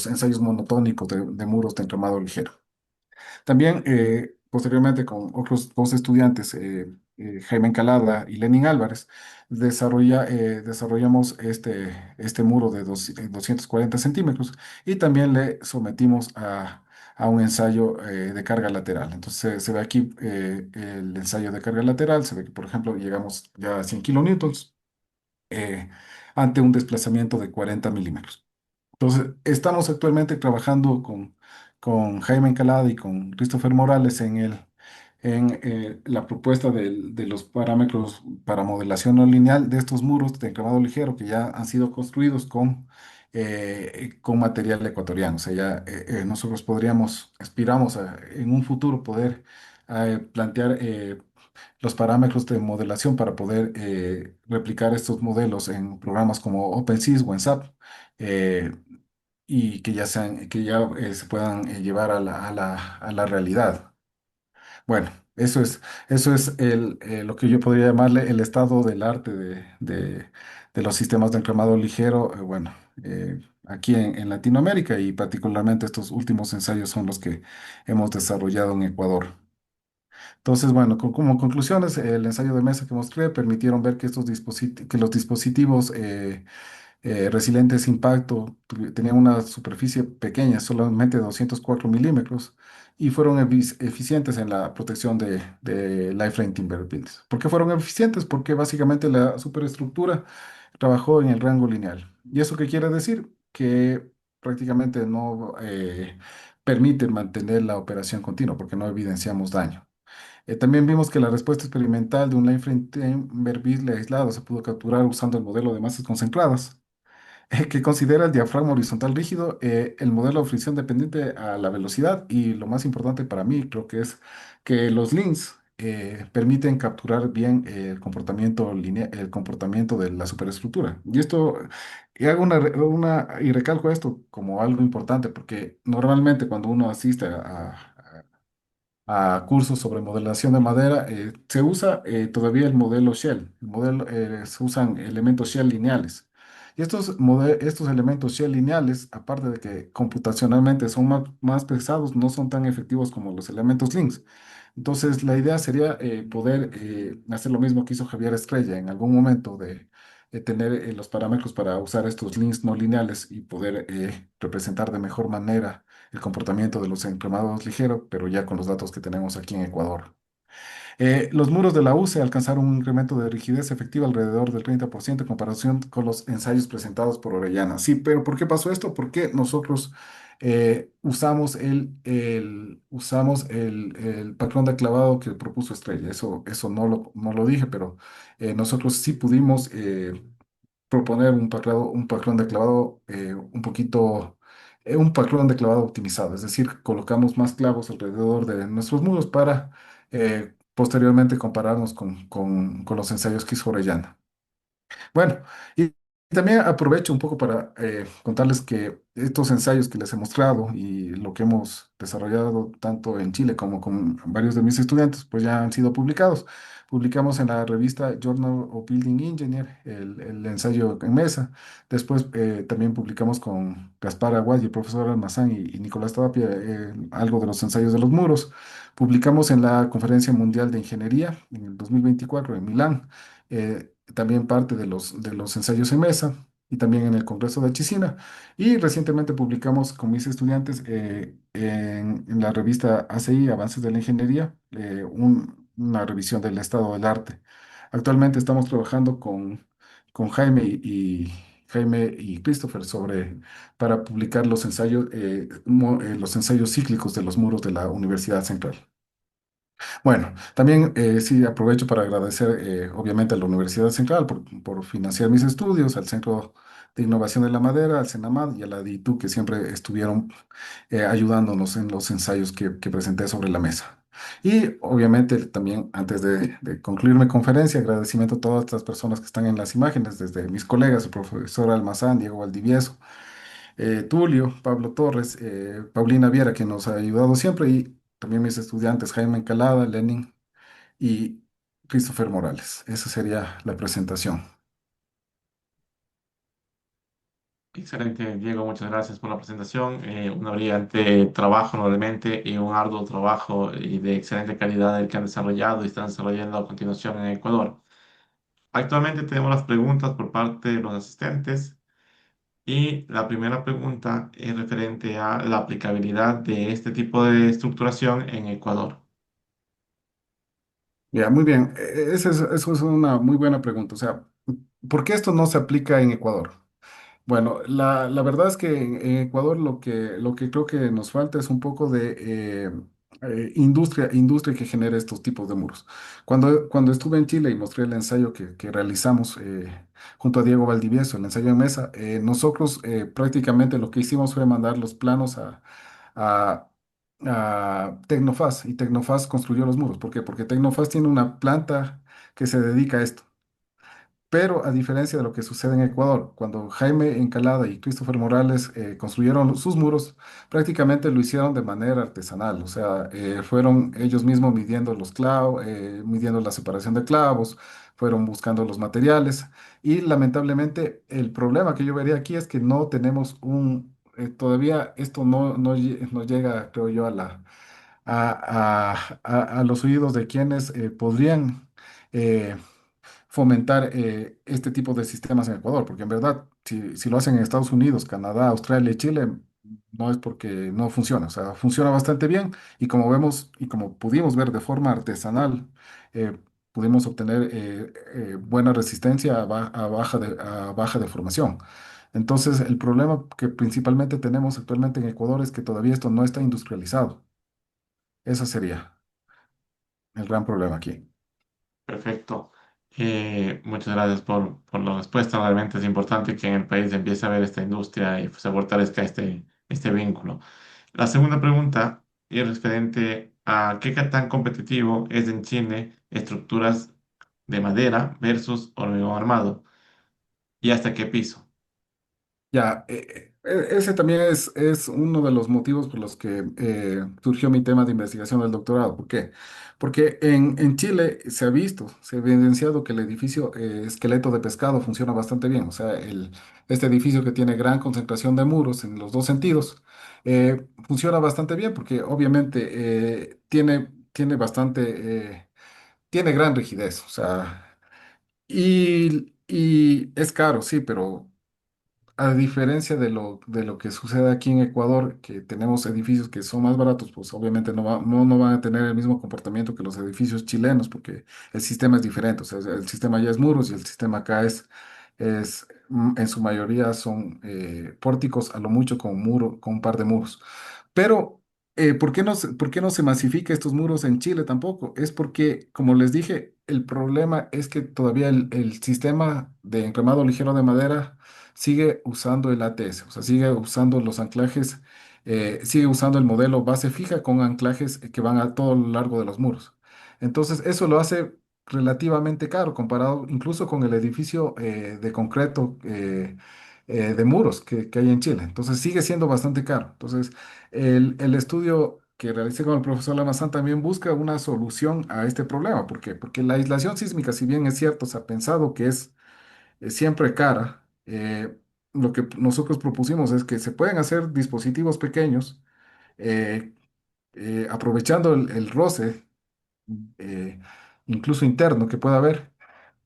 ensayos monotónicos de muros de entramado ligero. También, posteriormente, con otros dos estudiantes, Jaime Encalada y Lenin Álvarez, desarrollamos este muro de 240 centímetros y también le sometimos a un ensayo de carga lateral. Entonces, se ve aquí el ensayo de carga lateral, se ve que, por ejemplo, llegamos ya a 100 kilonewtons eh, ante un desplazamiento de 40 milímetros. Entonces, estamos actualmente trabajando con Jaime Encalada y con Christopher Morales en la propuesta de los parámetros para modelación no lineal de estos muros de enclavado ligero que ya han sido construidos con material ecuatoriano. O sea, ya nosotros aspiramos en un futuro poder plantear los parámetros de modelación para poder replicar estos modelos en programas como OpenSys o ENSAP. eh, y que ya se puedan llevar a la realidad. Bueno, eso es lo que yo podría llamarle el estado del arte de los sistemas de encremado ligero, bueno, aquí en Latinoamérica y particularmente estos últimos ensayos son los que hemos desarrollado en Ecuador. Entonces, bueno, como conclusiones, el ensayo de mesa que mostré permitieron ver que los dispositivos resilientes a impacto, tenían una superficie pequeña, solamente 204 milímetros, y fueron eficientes en la protección de lifeline timber buildings. ¿Por qué fueron eficientes? Porque básicamente la superestructura trabajó en el rango lineal. ¿Y eso qué quiere decir? Que prácticamente no permite mantener la operación continua porque no evidenciamos daño. También vimos que la respuesta experimental de un line-frame timber beasley aislado se pudo capturar usando el modelo de masas concentradas que considera el diafragma horizontal rígido, el modelo de fricción dependiente a la velocidad y lo más importante para mí creo que es que los links permiten capturar bien el comportamiento de la superestructura. Y recalco esto como algo importante porque normalmente cuando uno asiste a cursos sobre modelación de madera, se usa todavía el modelo Shell. Se usan elementos Shell lineales. Y estos elementos Shell lineales, aparte de que computacionalmente son más pesados, no son tan efectivos como los elementos links. Entonces, la idea sería poder hacer lo mismo que hizo Javier Estrella en algún momento de tener los parámetros para usar estos links no lineales y poder representar de mejor manera el comportamiento de los encremados ligeros, pero ya con los datos que tenemos aquí en Ecuador. Los muros de la UCE alcanzaron un incremento de rigidez efectiva alrededor del 30% en comparación con los ensayos presentados por Orellana. Sí, pero ¿por qué pasó esto? Porque nosotros usamos el patrón de clavado que propuso Estrella. Eso no lo dije, pero nosotros sí pudimos proponer un patrón de clavado un patrón de clavado optimizado, es decir, colocamos más clavos alrededor de nuestros muros para posteriormente compararnos con los ensayos que hizo Orellana. Bueno, y También aprovecho un poco para contarles que estos ensayos que les he mostrado y lo que hemos desarrollado tanto en Chile como con varios de mis estudiantes, pues ya han sido publicados. Publicamos en la revista Journal of Building Engineer el ensayo en mesa. Después también publicamos con Gaspar Aguad y el profesor Almazán y Nicolás Tapia algo de los ensayos de los muros. Publicamos en la Conferencia Mundial de Ingeniería en el 2024 en Milán. También parte de los ensayos en mesa y también en el Congreso de Chisina. Y recientemente publicamos con mis estudiantes en la revista ACI, Avances de la Ingeniería, una revisión del estado del arte. Actualmente estamos trabajando con Jaime y Christopher para publicar los ensayos cíclicos de los muros de la Universidad Central. Bueno, también sí aprovecho para agradecer obviamente a la Universidad Central por financiar mis estudios, al Centro de Innovación de la Madera, al CENAMAD y a la DITU que siempre estuvieron ayudándonos en los ensayos que presenté sobre la mesa. Y obviamente también antes de concluir mi conferencia, agradecimiento a todas las personas que están en las imágenes, desde mis colegas, el profesor Almazán, Diego Valdivieso, Tulio, Pablo Torres, Paulina Viera, que nos ha ayudado siempre, y también mis estudiantes Jaime Encalada, Lenin y Christopher Morales. Esa sería la presentación. Excelente, Diego, muchas gracias por la presentación. Un brillante trabajo normalmente y un arduo trabajo y de excelente calidad el que han desarrollado y están desarrollando a continuación en Ecuador. Actualmente tenemos las preguntas por parte de los asistentes y la primera pregunta es referente a la aplicabilidad de este tipo de estructuración en Ecuador. Ya, muy bien. Eso es una muy buena pregunta. O sea, ¿por qué esto no se aplica en Ecuador? Bueno, la verdad es que en Ecuador lo que creo que nos falta es un poco de industria que genere estos tipos de muros. Cuando estuve en Chile y mostré el ensayo que realizamos junto a Diego Valdivieso, el ensayo en mesa, nosotros prácticamente lo que hicimos fue mandar los planos a, a Tecnofaz y Tecnofaz construyó los muros. ¿Por qué? Porque Tecnofaz tiene una planta que se dedica a esto. Pero a diferencia de lo que sucede en Ecuador, cuando Jaime Encalada y Christopher Morales construyeron sus muros, prácticamente lo hicieron de manera artesanal, o sea, fueron ellos mismos midiendo los clavos, midiendo la separación de clavos, fueron buscando los materiales y lamentablemente el problema que yo vería aquí es que no tenemos todavía esto no llega, creo yo, a los oídos de quienes podrían... eh, fomentar este tipo de sistemas en Ecuador, porque en verdad, si lo hacen en Estados Unidos, Canadá, Australia y Chile, no es porque no funciona, o sea, funciona bastante bien y como vemos y como pudimos ver de forma artesanal, pudimos obtener buena resistencia a baja deformación. Entonces, el problema que principalmente tenemos actualmente en Ecuador es que todavía esto no está industrializado. Ese sería el gran problema aquí. Perfecto. Muchas gracias por la respuesta. Realmente es importante que en el país empiece a ver esta industria y se fortalezca este vínculo. La segunda pregunta es referente a qué tan competitivo es en Chile estructuras de madera versus hormigón armado y hasta qué piso. Ya, ese también es uno de los motivos por los que surgió mi tema de investigación del doctorado. ¿Por qué? Porque en Chile se ha evidenciado que el edificio esqueleto de pescado funciona bastante bien. O sea, este edificio que tiene gran concentración de muros en los dos sentidos, funciona bastante bien porque obviamente tiene gran rigidez. O sea, y es caro, sí, pero a diferencia de lo que sucede aquí en Ecuador, que tenemos edificios que son más baratos, pues obviamente no van a tener el mismo comportamiento que los edificios chilenos, porque el sistema es diferente. O sea, el sistema ya es muros y el sistema acá en su mayoría son pórticos, a lo mucho con con un par de muros. Pero, por qué no se masifica estos muros en Chile tampoco? Es porque, como les dije, el problema es que todavía el sistema de encremado ligero de madera sigue usando el ATS, o sea, sigue usando los anclajes, sigue usando el modelo base fija con anclajes que van a todo lo largo de los muros. Entonces, eso lo hace relativamente caro comparado incluso con el edificio de concreto de muros que hay en Chile. Entonces sigue siendo bastante caro. Entonces el estudio que realicé con el profesor Lamazán también busca una solución a este problema. ¿Por qué? Porque la aislación sísmica, si bien es cierto, se ha pensado que es siempre cara, lo que nosotros propusimos es que se pueden hacer dispositivos pequeños eh, aprovechando el roce eh, incluso interno que pueda haber,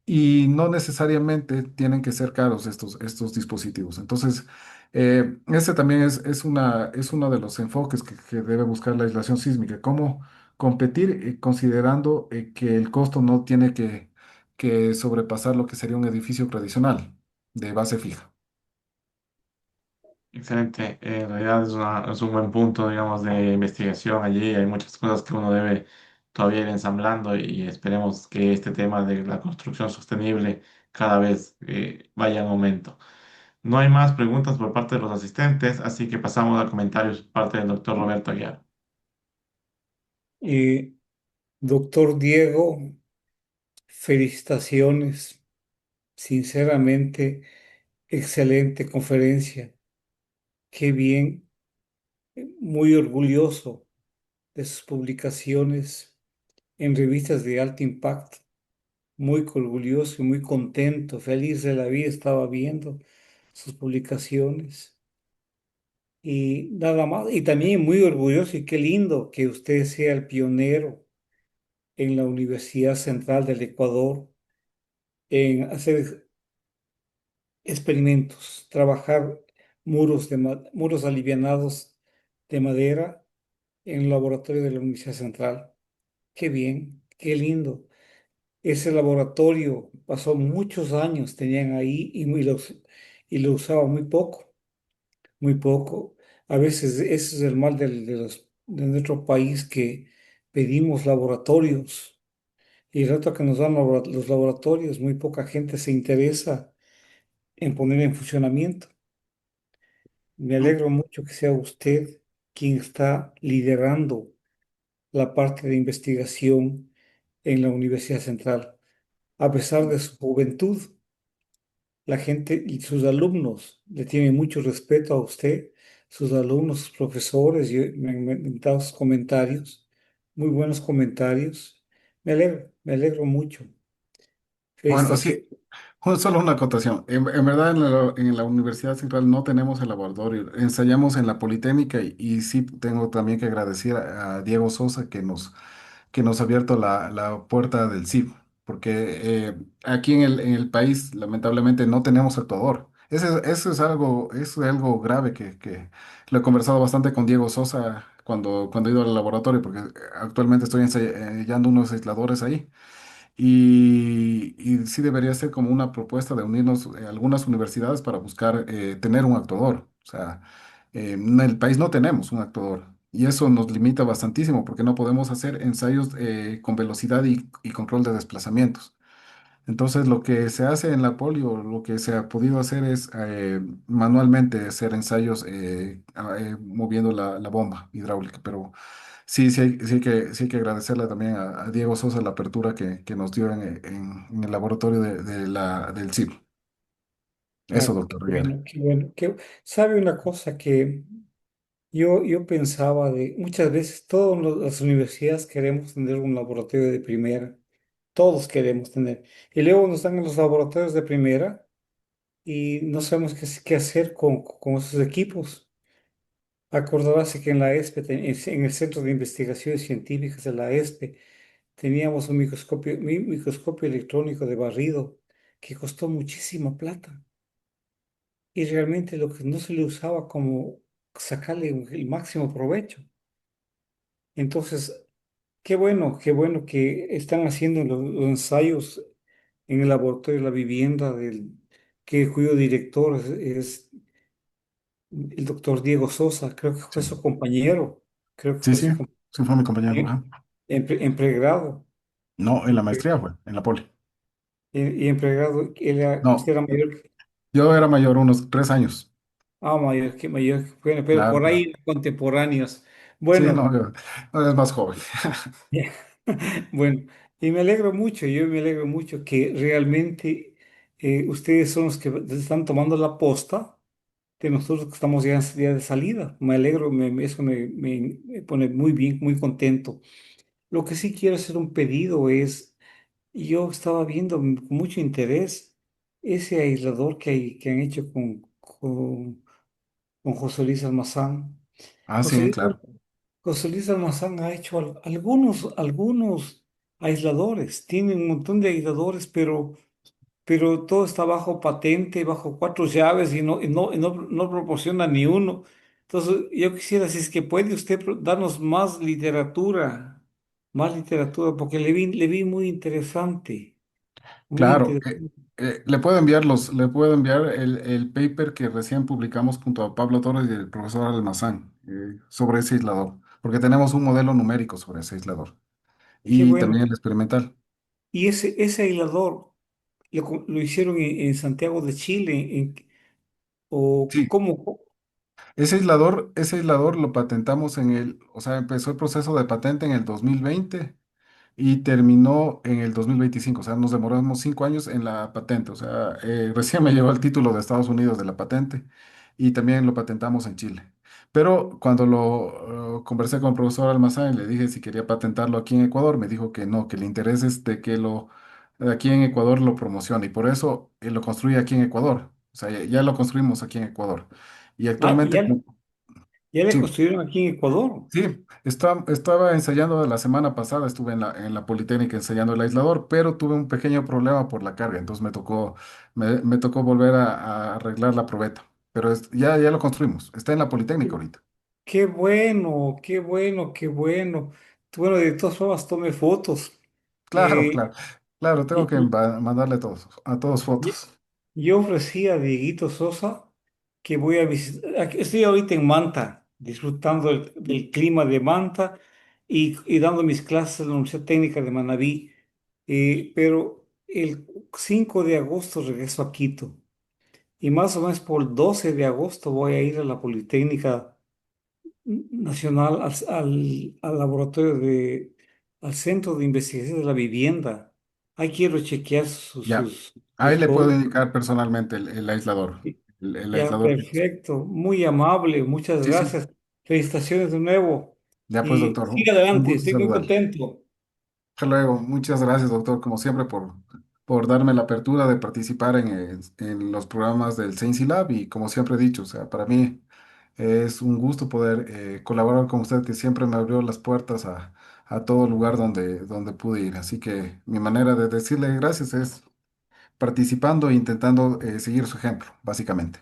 y no necesariamente tienen que ser caros estos dispositivos. Entonces, ese también es uno de los enfoques que debe buscar la aislación sísmica, cómo competir considerando que el costo no tiene que sobrepasar lo que sería un edificio tradicional de base fija. Excelente. En realidad es un buen punto, digamos, de investigación allí. Hay muchas cosas que uno debe todavía ir ensamblando y esperemos que este tema de la construcción sostenible cada vez vaya en aumento. No hay más preguntas por parte de los asistentes, así que pasamos a comentarios por parte del doctor Roberto Aguiar. Eh, Doctor Diego, felicitaciones. Sinceramente, excelente conferencia. Qué bien, muy orgulloso de sus publicaciones en revistas de alto impacto. Muy orgulloso y muy contento, feliz de la vida estaba viendo sus publicaciones. Y nada más, y también muy orgulloso y qué lindo que usted sea el pionero en la Universidad Central del Ecuador en hacer experimentos, trabajar muros alivianados de madera en el laboratorio de la Universidad Central. Qué bien, qué lindo. Ese laboratorio pasó muchos años, tenían ahí y lo usaba muy poco, muy poco. A veces ese es el mal de nuestro país que pedimos laboratorios y el rato que nos dan los laboratorios, muy poca gente se interesa en poner en funcionamiento. Me alegro mucho que sea usted quien está liderando la parte de investigación en la Universidad Central. A pesar de su juventud, la gente y sus alumnos le tienen mucho respeto a usted, sus alumnos, sus profesores, y me han dado sus comentarios, muy buenos comentarios. Me alegro mucho. Bueno, Felicitaciones. sí, solo una acotación. En verdad, en la Universidad Central no tenemos el laboratorio. Ensayamos en la Politécnica y sí tengo también que agradecer a Diego Sosa que nos ha abierto la puerta del CIF, porque aquí en el país lamentablemente no tenemos actuador. Eso es algo grave que lo he conversado bastante con Diego Sosa cuando he ido al laboratorio, porque actualmente estoy ensayando unos aisladores ahí. Y sí debería ser como una propuesta de unirnos algunas universidades para buscar tener un actuador. O sea, en el país no tenemos un actuador y eso nos limita bastantísimo porque no podemos hacer ensayos con velocidad y control de desplazamientos. Entonces, lo que se hace en la polio, lo que se ha podido hacer es manualmente hacer ensayos moviendo la bomba hidráulica, pero sí hay que agradecerle también a Diego Sosa la apertura que nos dio en el laboratorio del CIP. Eso, Claro, qué doctor Rivera. bueno, qué bueno. ¿Sabe una cosa que yo pensaba de muchas veces las universidades queremos tener un laboratorio de primera, todos queremos tener. Y luego nos dan en los laboratorios de primera y no sabemos qué hacer con esos equipos. Acordarse que en la ESPE, en el Centro de Investigaciones Científicas de la ESPE, teníamos un microscopio electrónico de barrido que costó muchísima plata y realmente lo que no se le usaba como sacarle el máximo provecho. Entonces, qué bueno que están haciendo los ensayos en el laboratorio de la vivienda cuyo director es el doctor Diego Sosa, creo que fue Sí, su compañero, creo que sí, fue sí, su compañero sí fue mi compañero. en, Ajá. en pregrado. No, en la maestría fue, en la poli. Y en pregrado, usted No, era mayor yo era mayor unos 3 años. mayor bueno, pero Claro, por claro. ahí contemporáneos. Sí, no, Bueno, no, es más joven. ya. Bueno, Y me alegro mucho, yo me alegro mucho que realmente ustedes son los que están tomando la posta de nosotros que estamos ya en día de salida. Me alegro, eso me pone muy bien, muy contento. Lo que sí quiero hacer un pedido es, yo estaba viendo con mucho interés ese aislador que han hecho con José Luis Almazán. Ah, José sí, Luis, claro. José Luis Almazán ha hecho algunos aisladores, tiene un montón de aisladores, pero todo está bajo patente, bajo cuatro llaves y no proporciona ni uno. Entonces, yo quisiera, si es que puede usted darnos más literatura, porque le vi muy interesante, muy Claro, interesante. le puedo enviar el paper que recién publicamos junto a Pablo Torres y el profesor Almazán sobre ese aislador, porque tenemos un modelo numérico sobre ese aislador Qué y bueno. también el experimental. Y ese aislador lo hicieron en Santiago de Chile, o Sí, cómo. ese aislador lo patentamos o sea, empezó el proceso de patente en el 2020 y terminó en el 2025. O sea, nos demoramos 5 años en la patente. O sea, recién me llegó el título de Estados Unidos de la patente y también lo patentamos en Chile. Pero cuando lo conversé con el profesor Almazán y le dije si quería patentarlo aquí en Ecuador, me dijo que no, que el interés es de que aquí en Ecuador lo promocione y por eso lo construye aquí en Ecuador. O sea, ya lo construimos aquí en Ecuador. Y Ah, actualmente, ya le sí. construyeron aquí en Ecuador. Sí, estaba ensayando la semana pasada, estuve en la Politécnica ensayando el aislador, pero tuve un pequeño problema por la carga, entonces me tocó volver a arreglar la probeta. Pero ya lo construimos, está en la Politécnica ahorita. Qué bueno, qué bueno, qué bueno. Bueno, de todas formas, tome fotos. Claro, Eh, claro, claro, tengo y- que y- mandarle a todos y- fotos. yo ofrecí a Dieguito Sosa que voy a visitar. Estoy ahorita en Manta, disfrutando del clima de Manta y dando mis clases en la Universidad Técnica de Manabí. Pero el 5 de agosto regreso a Quito. Y más o menos por el 12 de agosto voy a ir a la Politécnica Nacional, al laboratorio al Centro de Investigación de la Vivienda. Ahí quiero chequear Ya, ahí sus le puedo cosas. indicar personalmente el aislador, el Ya, aislador que uso. perfecto, muy amable, muchas Sí, sí, gracias. Felicitaciones de nuevo ya pues, y doctor, siga un adelante, gusto estoy muy saludarle. contento. Hasta luego. Muchas gracias, doctor, como siempre, por darme la apertura de participar en los programas del Science Lab y como siempre he dicho, o sea, para mí es un gusto poder colaborar con usted, que siempre me abrió las puertas a todo lugar donde pude ir. Así que mi manera de decirle gracias es participando e intentando seguir su ejemplo, básicamente.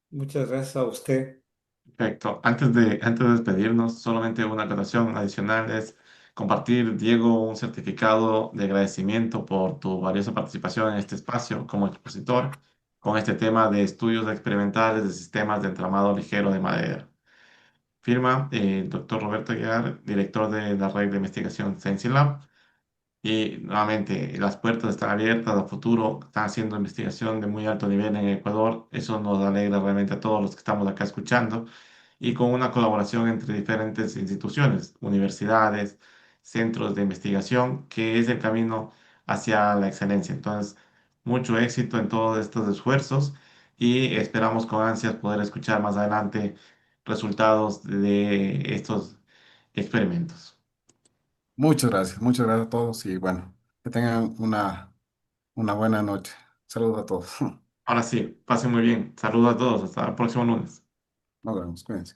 Muchas gracias a usted. Perfecto. Antes de despedirnos, solamente una acotación adicional es compartir, Diego, un certificado de agradecimiento por tu valiosa participación en este espacio como expositor con este tema de estudios experimentales de sistemas de entramado ligero de madera. Firma el doctor Roberto Aguilar, director de la red de investigación Science Lab. Y nuevamente, las puertas están abiertas a futuro, están haciendo investigación de muy alto nivel en Ecuador. Eso nos alegra realmente a todos los que estamos acá escuchando. Y con una colaboración entre diferentes instituciones, universidades, centros de investigación, que es el camino hacia la excelencia. Entonces, mucho éxito en todos estos esfuerzos y esperamos con ansias poder escuchar más adelante resultados de estos experimentos. Muchas gracias a todos y bueno, que tengan una buena noche. Saludos a todos. Ahora sí, pasen muy bien. Saludos a todos. Hasta el próximo lunes. Nos vemos, cuídense.